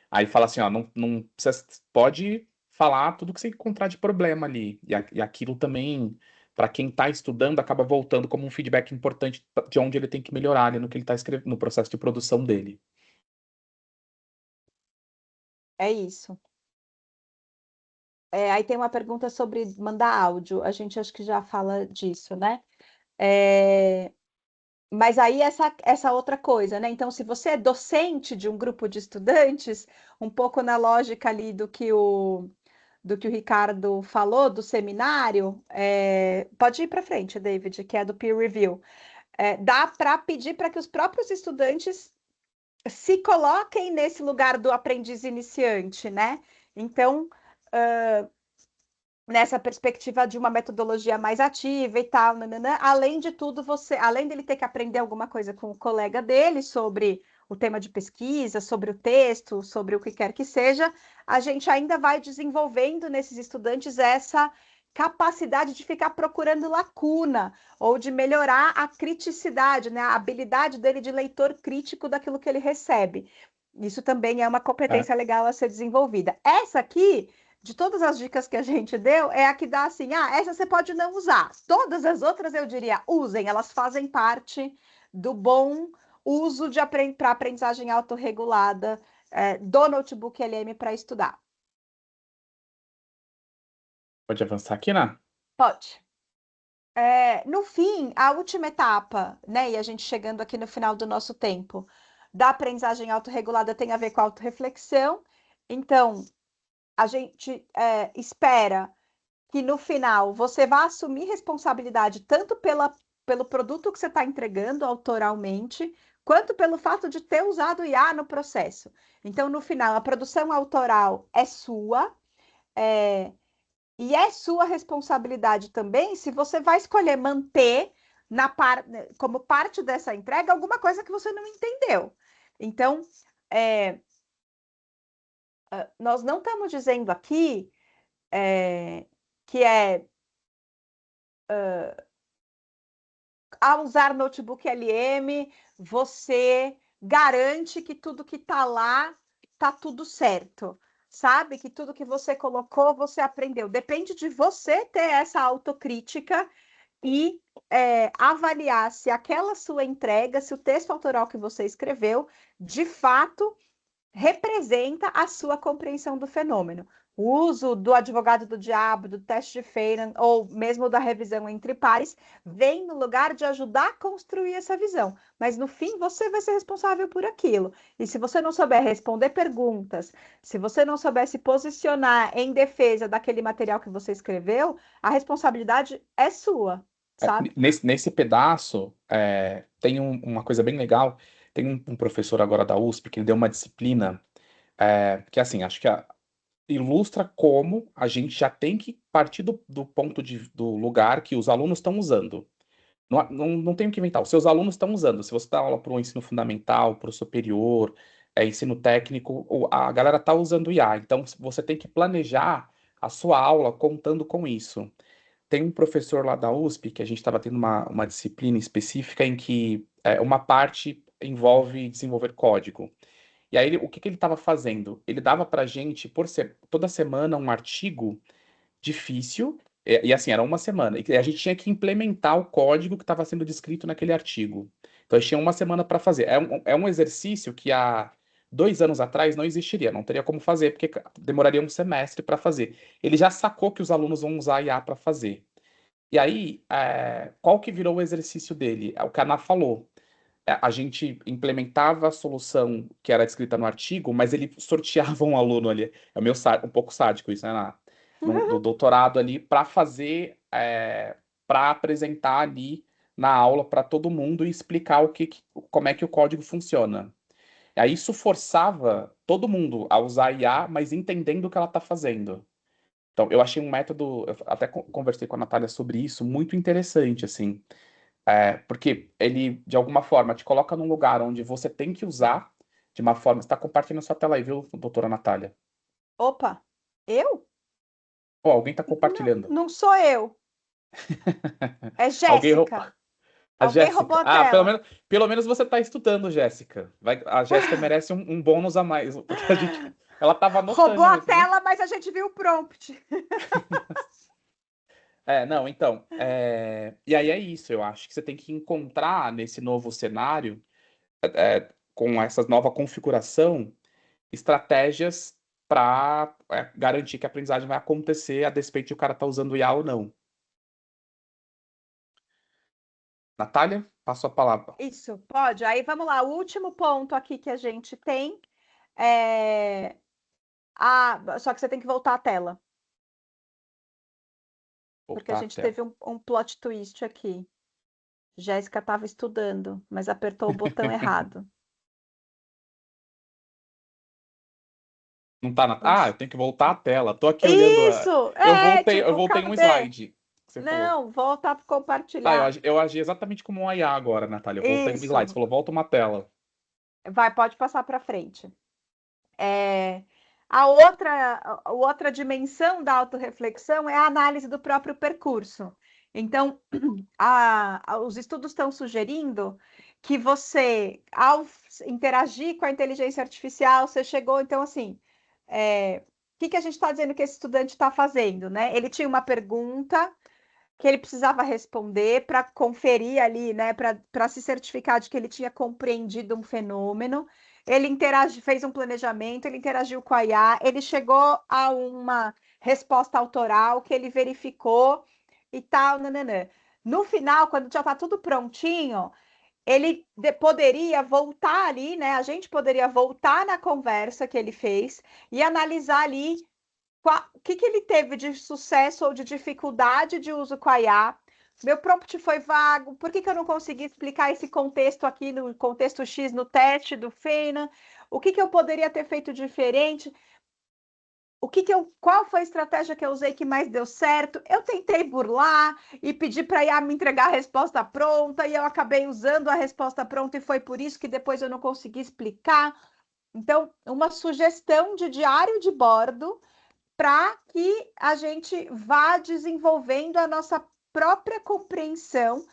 Speaker 2: Aí fala assim, ó, não você pode falar tudo que você encontrar de problema ali. E aquilo também, para quem está estudando, acaba voltando como um feedback importante de onde ele tem que melhorar ali no que ele está escrevendo, no processo de produção dele.
Speaker 1: É isso. Aí tem uma pergunta sobre mandar áudio, a gente acho que já fala disso, né? Mas aí essa outra coisa, né? Então, se você é docente de um grupo de estudantes, um pouco na lógica ali do que o Ricardo falou, do seminário, pode ir para frente, David, que é do peer review. Dá para pedir para que os próprios estudantes se coloquem nesse lugar do aprendiz iniciante, né? Então, nessa perspectiva de uma metodologia mais ativa e tal, nananã. Além de tudo, além dele ter que aprender alguma coisa com o colega dele sobre o tema de pesquisa, sobre o texto, sobre o que quer que seja, a gente ainda vai desenvolvendo nesses estudantes essa capacidade de ficar procurando lacuna ou de melhorar a criticidade, né, a habilidade dele de leitor crítico daquilo que ele recebe. Isso também é uma competência legal a ser desenvolvida. Essa aqui, de todas as dicas que a gente deu, é a que dá assim, essa você pode não usar. Todas as outras eu diria, usem, elas fazem parte do bom uso para aprendizagem autorregulada do notebook LM para estudar.
Speaker 2: Pode avançar aqui, né?
Speaker 1: Pode. No fim, a última etapa, né, e a gente chegando aqui no final do nosso tempo, da aprendizagem autorregulada tem a ver com a autorreflexão. Então, a gente espera que no final você vá assumir responsabilidade tanto pelo produto que você está entregando autoralmente, quanto pelo fato de ter usado IA no processo. Então, no final, a produção autoral é sua, e é sua responsabilidade também se você vai escolher manter como parte dessa entrega alguma coisa que você não entendeu. Então, nós não estamos dizendo aqui que ao usar notebook LM, você garante que tudo que está lá está tudo certo. Sabe que tudo que você colocou, você aprendeu. Depende de você ter essa autocrítica e avaliar se aquela sua entrega, se o texto autoral que você escreveu, de fato representa a sua compreensão do fenômeno. O uso do advogado do diabo, do teste de Feynman, ou mesmo da revisão entre pares, vem no lugar de ajudar a construir essa visão. Mas no fim, você vai ser responsável por aquilo. E se você não souber responder perguntas, se você não souber se posicionar em defesa daquele material que você escreveu, a responsabilidade é sua, sabe?
Speaker 2: Nesse pedaço, tem uma coisa bem legal. Tem um professor agora da USP que ele deu uma disciplina que, assim, acho que ilustra como a gente já tem que partir do ponto do lugar que os alunos estão usando. Não tenho que inventar, os seus alunos estão usando. Se você dá aula para o ensino fundamental, para o superior, ensino técnico, a galera está usando IA. Então, você tem que planejar a sua aula contando com isso. tem um professor lá da USP que a gente estava tendo uma disciplina específica em que uma parte envolve desenvolver código. E aí, o que que ele estava fazendo? Ele dava para a gente, toda semana, um artigo difícil, e assim, era uma semana, e a gente tinha que implementar o código que estava sendo descrito naquele artigo. Então, a gente tinha uma semana para fazer. É um exercício que há 2 anos atrás não existiria, não teria como fazer, porque demoraria um semestre para fazer. Ele já sacou que os alunos vão usar IA para fazer. E aí, qual que virou o exercício dele? É o que a Ana falou. A gente implementava a solução que era descrita no artigo, mas ele sorteava um aluno ali. É meio um pouco sádico isso, né, Ana? Do doutorado ali, para fazer, para apresentar ali na aula para todo mundo e explicar como é que o código funciona. Aí isso forçava todo mundo a usar IA, mas entendendo o que ela está fazendo. Então, eu achei um método, eu até conversei com a Natália sobre isso, muito interessante, assim. Porque ele, de alguma forma, te coloca num lugar onde você tem que usar de uma forma. Você está compartilhando sua tela aí, viu, doutora Natália?
Speaker 1: Opa, eu?
Speaker 2: Pô, alguém está
Speaker 1: Não,
Speaker 2: compartilhando.
Speaker 1: não sou eu. É
Speaker 2: Alguém
Speaker 1: Jéssica.
Speaker 2: A
Speaker 1: Alguém roubou
Speaker 2: Jéssica.
Speaker 1: a
Speaker 2: Ah,
Speaker 1: tela.
Speaker 2: pelo menos você está estudando, Jéssica. A Jéssica merece um bônus a mais, porque ela estava anotando
Speaker 1: Roubou a
Speaker 2: mesmo, né?
Speaker 1: tela, mas a gente viu o prompt.
Speaker 2: Não, então. E aí é isso, eu acho que você tem que encontrar nesse novo cenário, com essa nova configuração, estratégias para garantir que a aprendizagem vai acontecer a despeito de o cara estar usando o IA ou não. Natália, passo a palavra.
Speaker 1: Isso, pode. Aí vamos lá. O último ponto aqui que a gente tem é. Só que você tem que voltar à tela, porque a
Speaker 2: Voltar a
Speaker 1: gente
Speaker 2: tela.
Speaker 1: teve um plot twist aqui. Jéssica estava estudando, mas apertou o botão errado.
Speaker 2: Não tá eu tenho que voltar à tela. Tô aqui olhando
Speaker 1: Isso!
Speaker 2: eu
Speaker 1: Tipo,
Speaker 2: voltei um
Speaker 1: cadê?
Speaker 2: slide que você falou.
Speaker 1: Não, volta para
Speaker 2: Tá,
Speaker 1: compartilhar.
Speaker 2: eu agi exatamente como um IA agora, Natália. Eu voltei um slide. Você
Speaker 1: Isso.
Speaker 2: falou, volta uma tela.
Speaker 1: Vai, pode passar para frente. A outra dimensão da autorreflexão é a análise do próprio percurso. Então, os estudos estão sugerindo que você, ao interagir com a inteligência artificial, você chegou, então, assim, o que a gente está dizendo que esse estudante está fazendo, né? Ele tinha uma pergunta que ele precisava responder para conferir ali, né, para se certificar de que ele tinha compreendido um fenômeno. Ele fez um planejamento, ele interagiu com a IA, ele chegou a uma resposta autoral que ele verificou e tal, nananã. No final, quando já está tudo prontinho, ele poderia voltar ali, né? A gente poderia voltar na conversa que ele fez e analisar ali o que ele teve de sucesso ou de dificuldade de uso com a IA. Meu prompt foi vago, por que eu não consegui explicar esse contexto aqui no contexto X no teste do Feynman? O que eu poderia ter feito diferente? Qual foi a estratégia que eu usei que mais deu certo? Eu tentei burlar e pedir para a IA me entregar a resposta pronta e eu acabei usando a resposta pronta e foi por isso que depois eu não consegui explicar. Então, uma sugestão de diário de bordo para que a gente vá desenvolvendo a nossa própria compreensão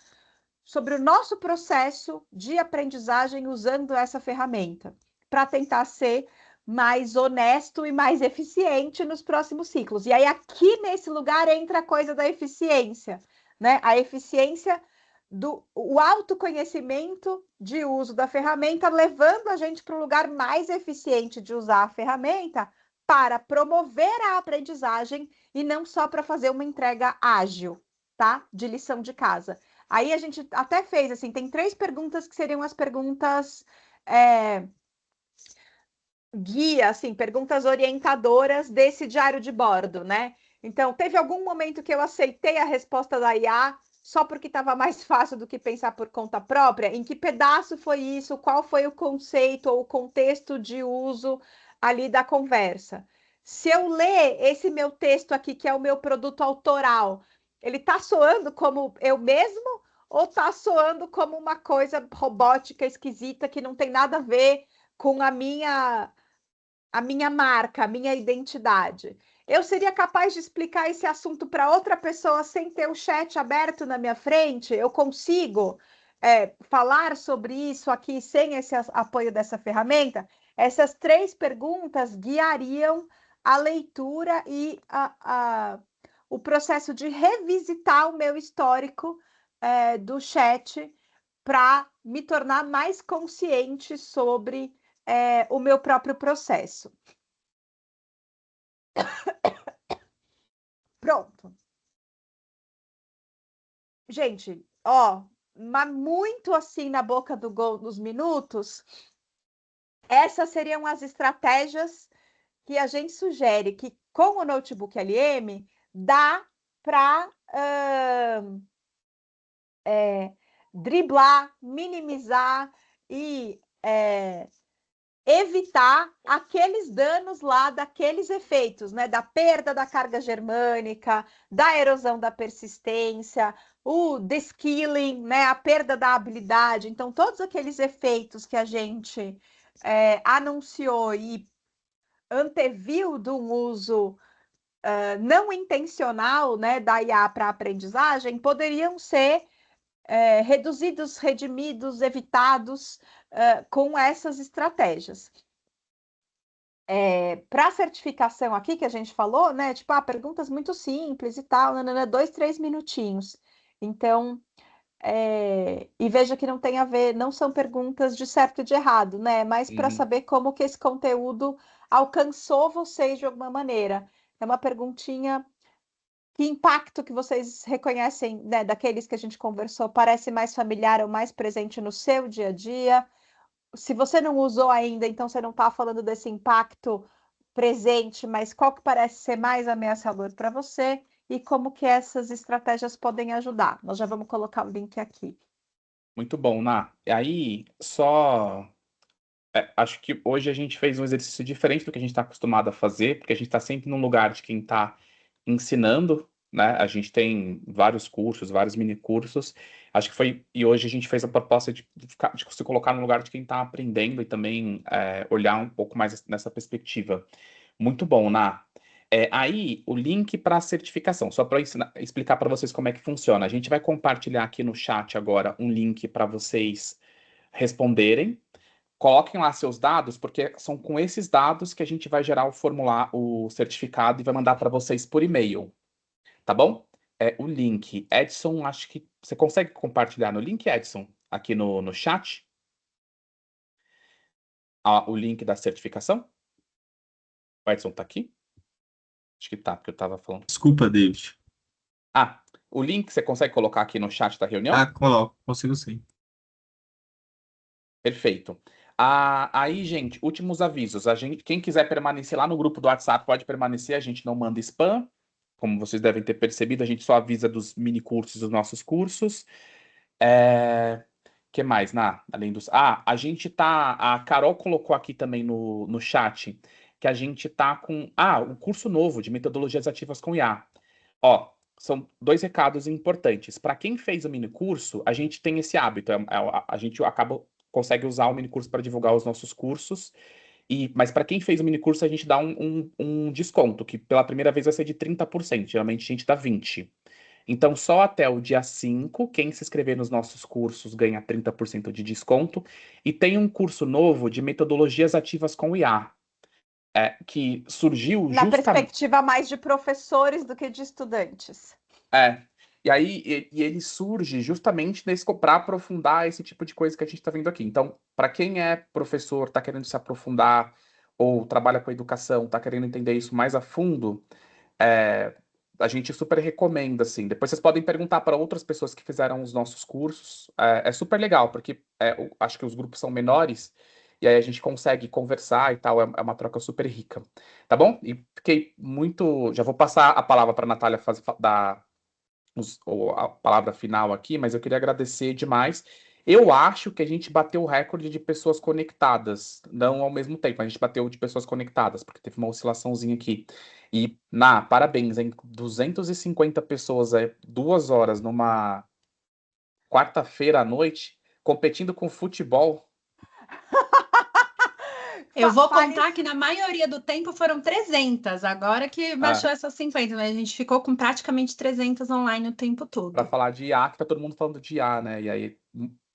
Speaker 1: sobre o nosso processo de aprendizagem usando essa ferramenta, para tentar ser mais honesto e mais eficiente nos próximos ciclos. E aí, aqui nesse lugar, entra a coisa da eficiência, né? A eficiência o autoconhecimento de uso da ferramenta, levando a gente para um lugar mais eficiente de usar a ferramenta para promover a aprendizagem e não só para fazer uma entrega ágil, tá? De lição de casa. Aí a gente até fez, assim, tem 3 perguntas que seriam as perguntas guia, assim, perguntas orientadoras desse diário de bordo, né? Então, teve algum momento que eu aceitei a resposta da IA só porque estava mais fácil do que pensar por conta própria? Em que pedaço foi isso? Qual foi o conceito ou o contexto de uso ali da conversa? Se eu ler esse meu texto aqui, que é o meu produto autoral, ele está soando como eu mesmo ou está soando como uma coisa robótica, esquisita, que não tem nada a ver com a minha marca, a minha identidade? eu seria capaz de explicar esse assunto para outra pessoa sem ter o chat aberto na minha frente? Eu consigo falar sobre isso aqui sem esse apoio dessa ferramenta? Essas 3 perguntas guiariam a leitura e o processo de revisitar o meu histórico do chat para me tornar mais consciente sobre o meu próprio processo. Pronto. Gente, ó, mas muito assim na boca do gol nos minutos, essas seriam as estratégias que a gente sugere que com o Notebook LM dá para driblar, minimizar e evitar aqueles danos lá, daqueles efeitos, né? Da perda da carga germânica, da erosão da persistência, o deskilling, né? A perda da habilidade. Então, todos aqueles efeitos que a gente anunciou e anteviu de um uso não intencional, né, da IA para aprendizagem, poderiam ser reduzidos, redimidos, evitados com essas estratégias. Para a certificação aqui que a gente falou, né? Tipo, perguntas muito simples e tal, 2, 3 minutinhos. Então, e veja que não tem a ver, não são perguntas de certo e de errado, né? Mas para saber como que esse conteúdo alcançou vocês de alguma maneira. É uma perguntinha. Que impacto que vocês reconhecem, né, daqueles que a gente conversou, parece mais familiar ou mais presente no seu dia a dia? Se você não usou ainda, então você não está falando desse impacto presente, mas qual que parece ser mais ameaçador para você e como que essas estratégias podem ajudar? Nós já vamos colocar o link aqui.
Speaker 2: Muito bom, Ná. E aí, acho que hoje a gente fez um exercício diferente do que a gente está acostumado a fazer, porque a gente está sempre num lugar de quem está ensinando, né? A gente tem vários cursos, vários mini cursos. Acho que foi. E hoje a gente fez a proposta de se colocar no lugar de quem está aprendendo e também olhar um pouco mais nessa perspectiva. Muito bom, Ná. Aí, o link para a certificação, só para explicar para vocês como é que funciona. A gente vai compartilhar aqui no chat agora um link para vocês responderem. Coloquem lá seus dados, porque são com esses dados que a gente vai gerar o formulário, o certificado e vai mandar para vocês por e-mail, tá bom? O link, Edson, acho que você consegue compartilhar no link, Edson, aqui no chat? O link da certificação? O Edson tá aqui? Acho que tá, porque eu tava falando.
Speaker 5: Desculpa, David.
Speaker 2: O link você consegue colocar aqui no chat da reunião?
Speaker 5: Coloco, consigo sim.
Speaker 2: Perfeito. Aí, gente, últimos avisos. Quem quiser permanecer lá no grupo do WhatsApp pode permanecer, a gente não manda spam. Como vocês devem ter percebido, a gente só avisa dos mini cursos dos nossos cursos. Que mais, além dos... a gente tá... A Carol colocou aqui também no chat que a gente tá com... um curso novo de metodologias ativas com IA. Ó, são 2 recados importantes. Para quem fez o mini curso, a gente tem esse hábito. A gente consegue usar o mini curso para divulgar os nossos cursos. Mas para quem fez o mini curso, a gente dá um desconto, que pela primeira vez vai ser de 30%. Geralmente a gente dá 20%. Então, só até o dia 5, quem se inscrever nos nossos cursos ganha 30% de desconto. E tem um curso novo de metodologias ativas com IA, que surgiu
Speaker 1: Na perspectiva mais de professores do que de estudantes.
Speaker 2: E aí ele surge justamente para aprofundar esse tipo de coisa que a gente está vendo aqui. Então, para quem é professor, está querendo se aprofundar, ou trabalha com educação, está querendo entender isso mais a fundo, a gente super recomenda, assim. Depois vocês podem perguntar para outras pessoas que fizeram os nossos cursos. É super legal, porque acho que os grupos são menores, e aí a gente consegue conversar e tal, é uma troca super rica. Tá bom? E fiquei muito... Já vou passar a palavra para a Natália dar a palavra final aqui, mas eu queria agradecer demais. Eu acho que a gente bateu o recorde de pessoas conectadas, não ao mesmo tempo, a gente bateu de pessoas conectadas, porque teve uma oscilaçãozinha aqui. E, parabéns, hein? 250 pessoas, 2 horas numa quarta-feira à noite, competindo com futebol.
Speaker 3: Eu vou contar que na maioria do tempo foram 300, agora que baixou essas 50, mas a gente ficou com praticamente 300 online o tempo todo.
Speaker 2: Para falar de IA, que tá todo mundo falando de IA, né? E aí,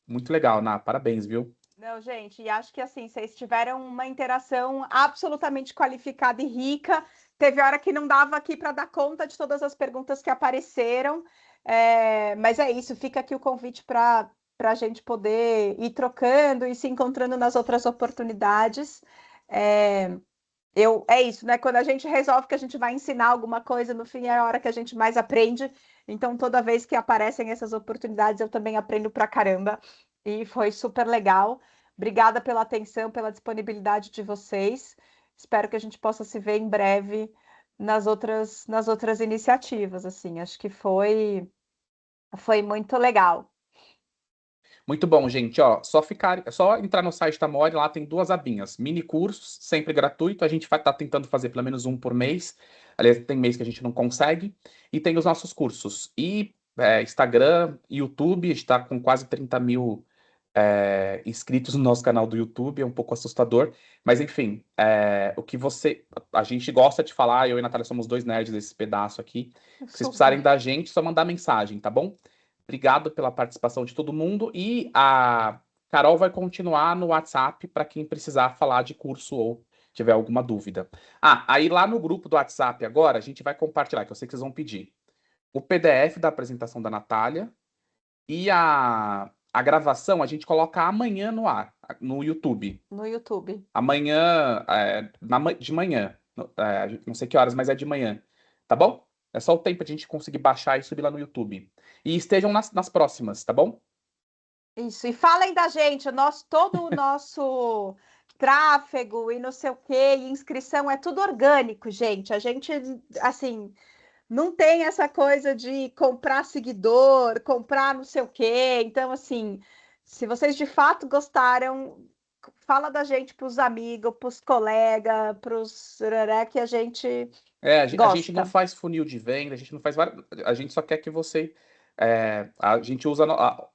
Speaker 2: muito legal, Ná, parabéns, viu?
Speaker 1: Não, gente, e acho que assim, vocês tiveram uma interação absolutamente qualificada e rica. Teve hora que não dava aqui para dar conta de todas as perguntas que apareceram, mas é isso, fica aqui o convite para a gente poder ir trocando e se encontrando nas outras oportunidades. É isso, né? Quando a gente resolve que a gente vai ensinar alguma coisa, no fim é a hora que a gente mais aprende. Então, toda vez que aparecem essas oportunidades, eu também aprendo pra caramba. E foi super legal. Obrigada pela atenção, pela disponibilidade de vocês. Espero que a gente possa se ver em breve nas outras iniciativas. Assim, acho que foi muito legal.
Speaker 2: Muito bom, gente. Ó, só entrar no site da Mori, lá tem 2 abinhas. Mini cursos, sempre gratuito. A gente vai estar tentando fazer pelo menos um por mês. Aliás, tem mês que a gente não consegue. E tem os nossos cursos. E Instagram, YouTube, a gente está com quase 30 mil inscritos no nosso canal do YouTube. É um pouco assustador. Mas, enfim, o que a gente gosta de falar, eu e a Natália somos 2 nerds desse pedaço aqui. Se vocês precisarem da gente, só mandar mensagem, tá bom? Obrigado pela participação de todo mundo e a Carol vai continuar no WhatsApp para quem precisar falar de curso ou tiver alguma dúvida. Aí lá no grupo do WhatsApp agora a gente vai compartilhar, que eu sei que vocês vão pedir, o PDF da apresentação da Natália e a gravação a gente coloca amanhã no ar, no YouTube.
Speaker 1: No YouTube.
Speaker 2: Amanhã, de manhã, não sei que horas, mas é de manhã, tá bom? É só o tempo de a gente conseguir baixar e subir lá no YouTube. E estejam nas próximas, tá bom?
Speaker 1: Isso, e falem da gente, todo o nosso tráfego e não sei o quê, e inscrição é tudo orgânico, gente. A gente, assim, não tem essa coisa de comprar seguidor, comprar não sei o quê. Então, assim, se vocês de fato gostaram, fala da gente para os amigos, para os colegas, para os que a gente
Speaker 2: A
Speaker 1: gosta.
Speaker 2: gente não faz funil de venda, a gente não faz a gente só quer que você. A gente usa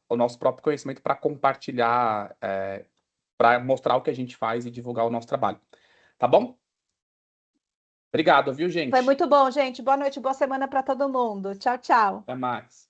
Speaker 2: o nosso próprio conhecimento para compartilhar, para mostrar o que a gente faz e divulgar o nosso trabalho. Tá bom? Obrigado, viu, gente?
Speaker 1: Foi muito bom, gente. Boa noite, boa semana para todo mundo. Tchau, tchau.
Speaker 2: Até mais.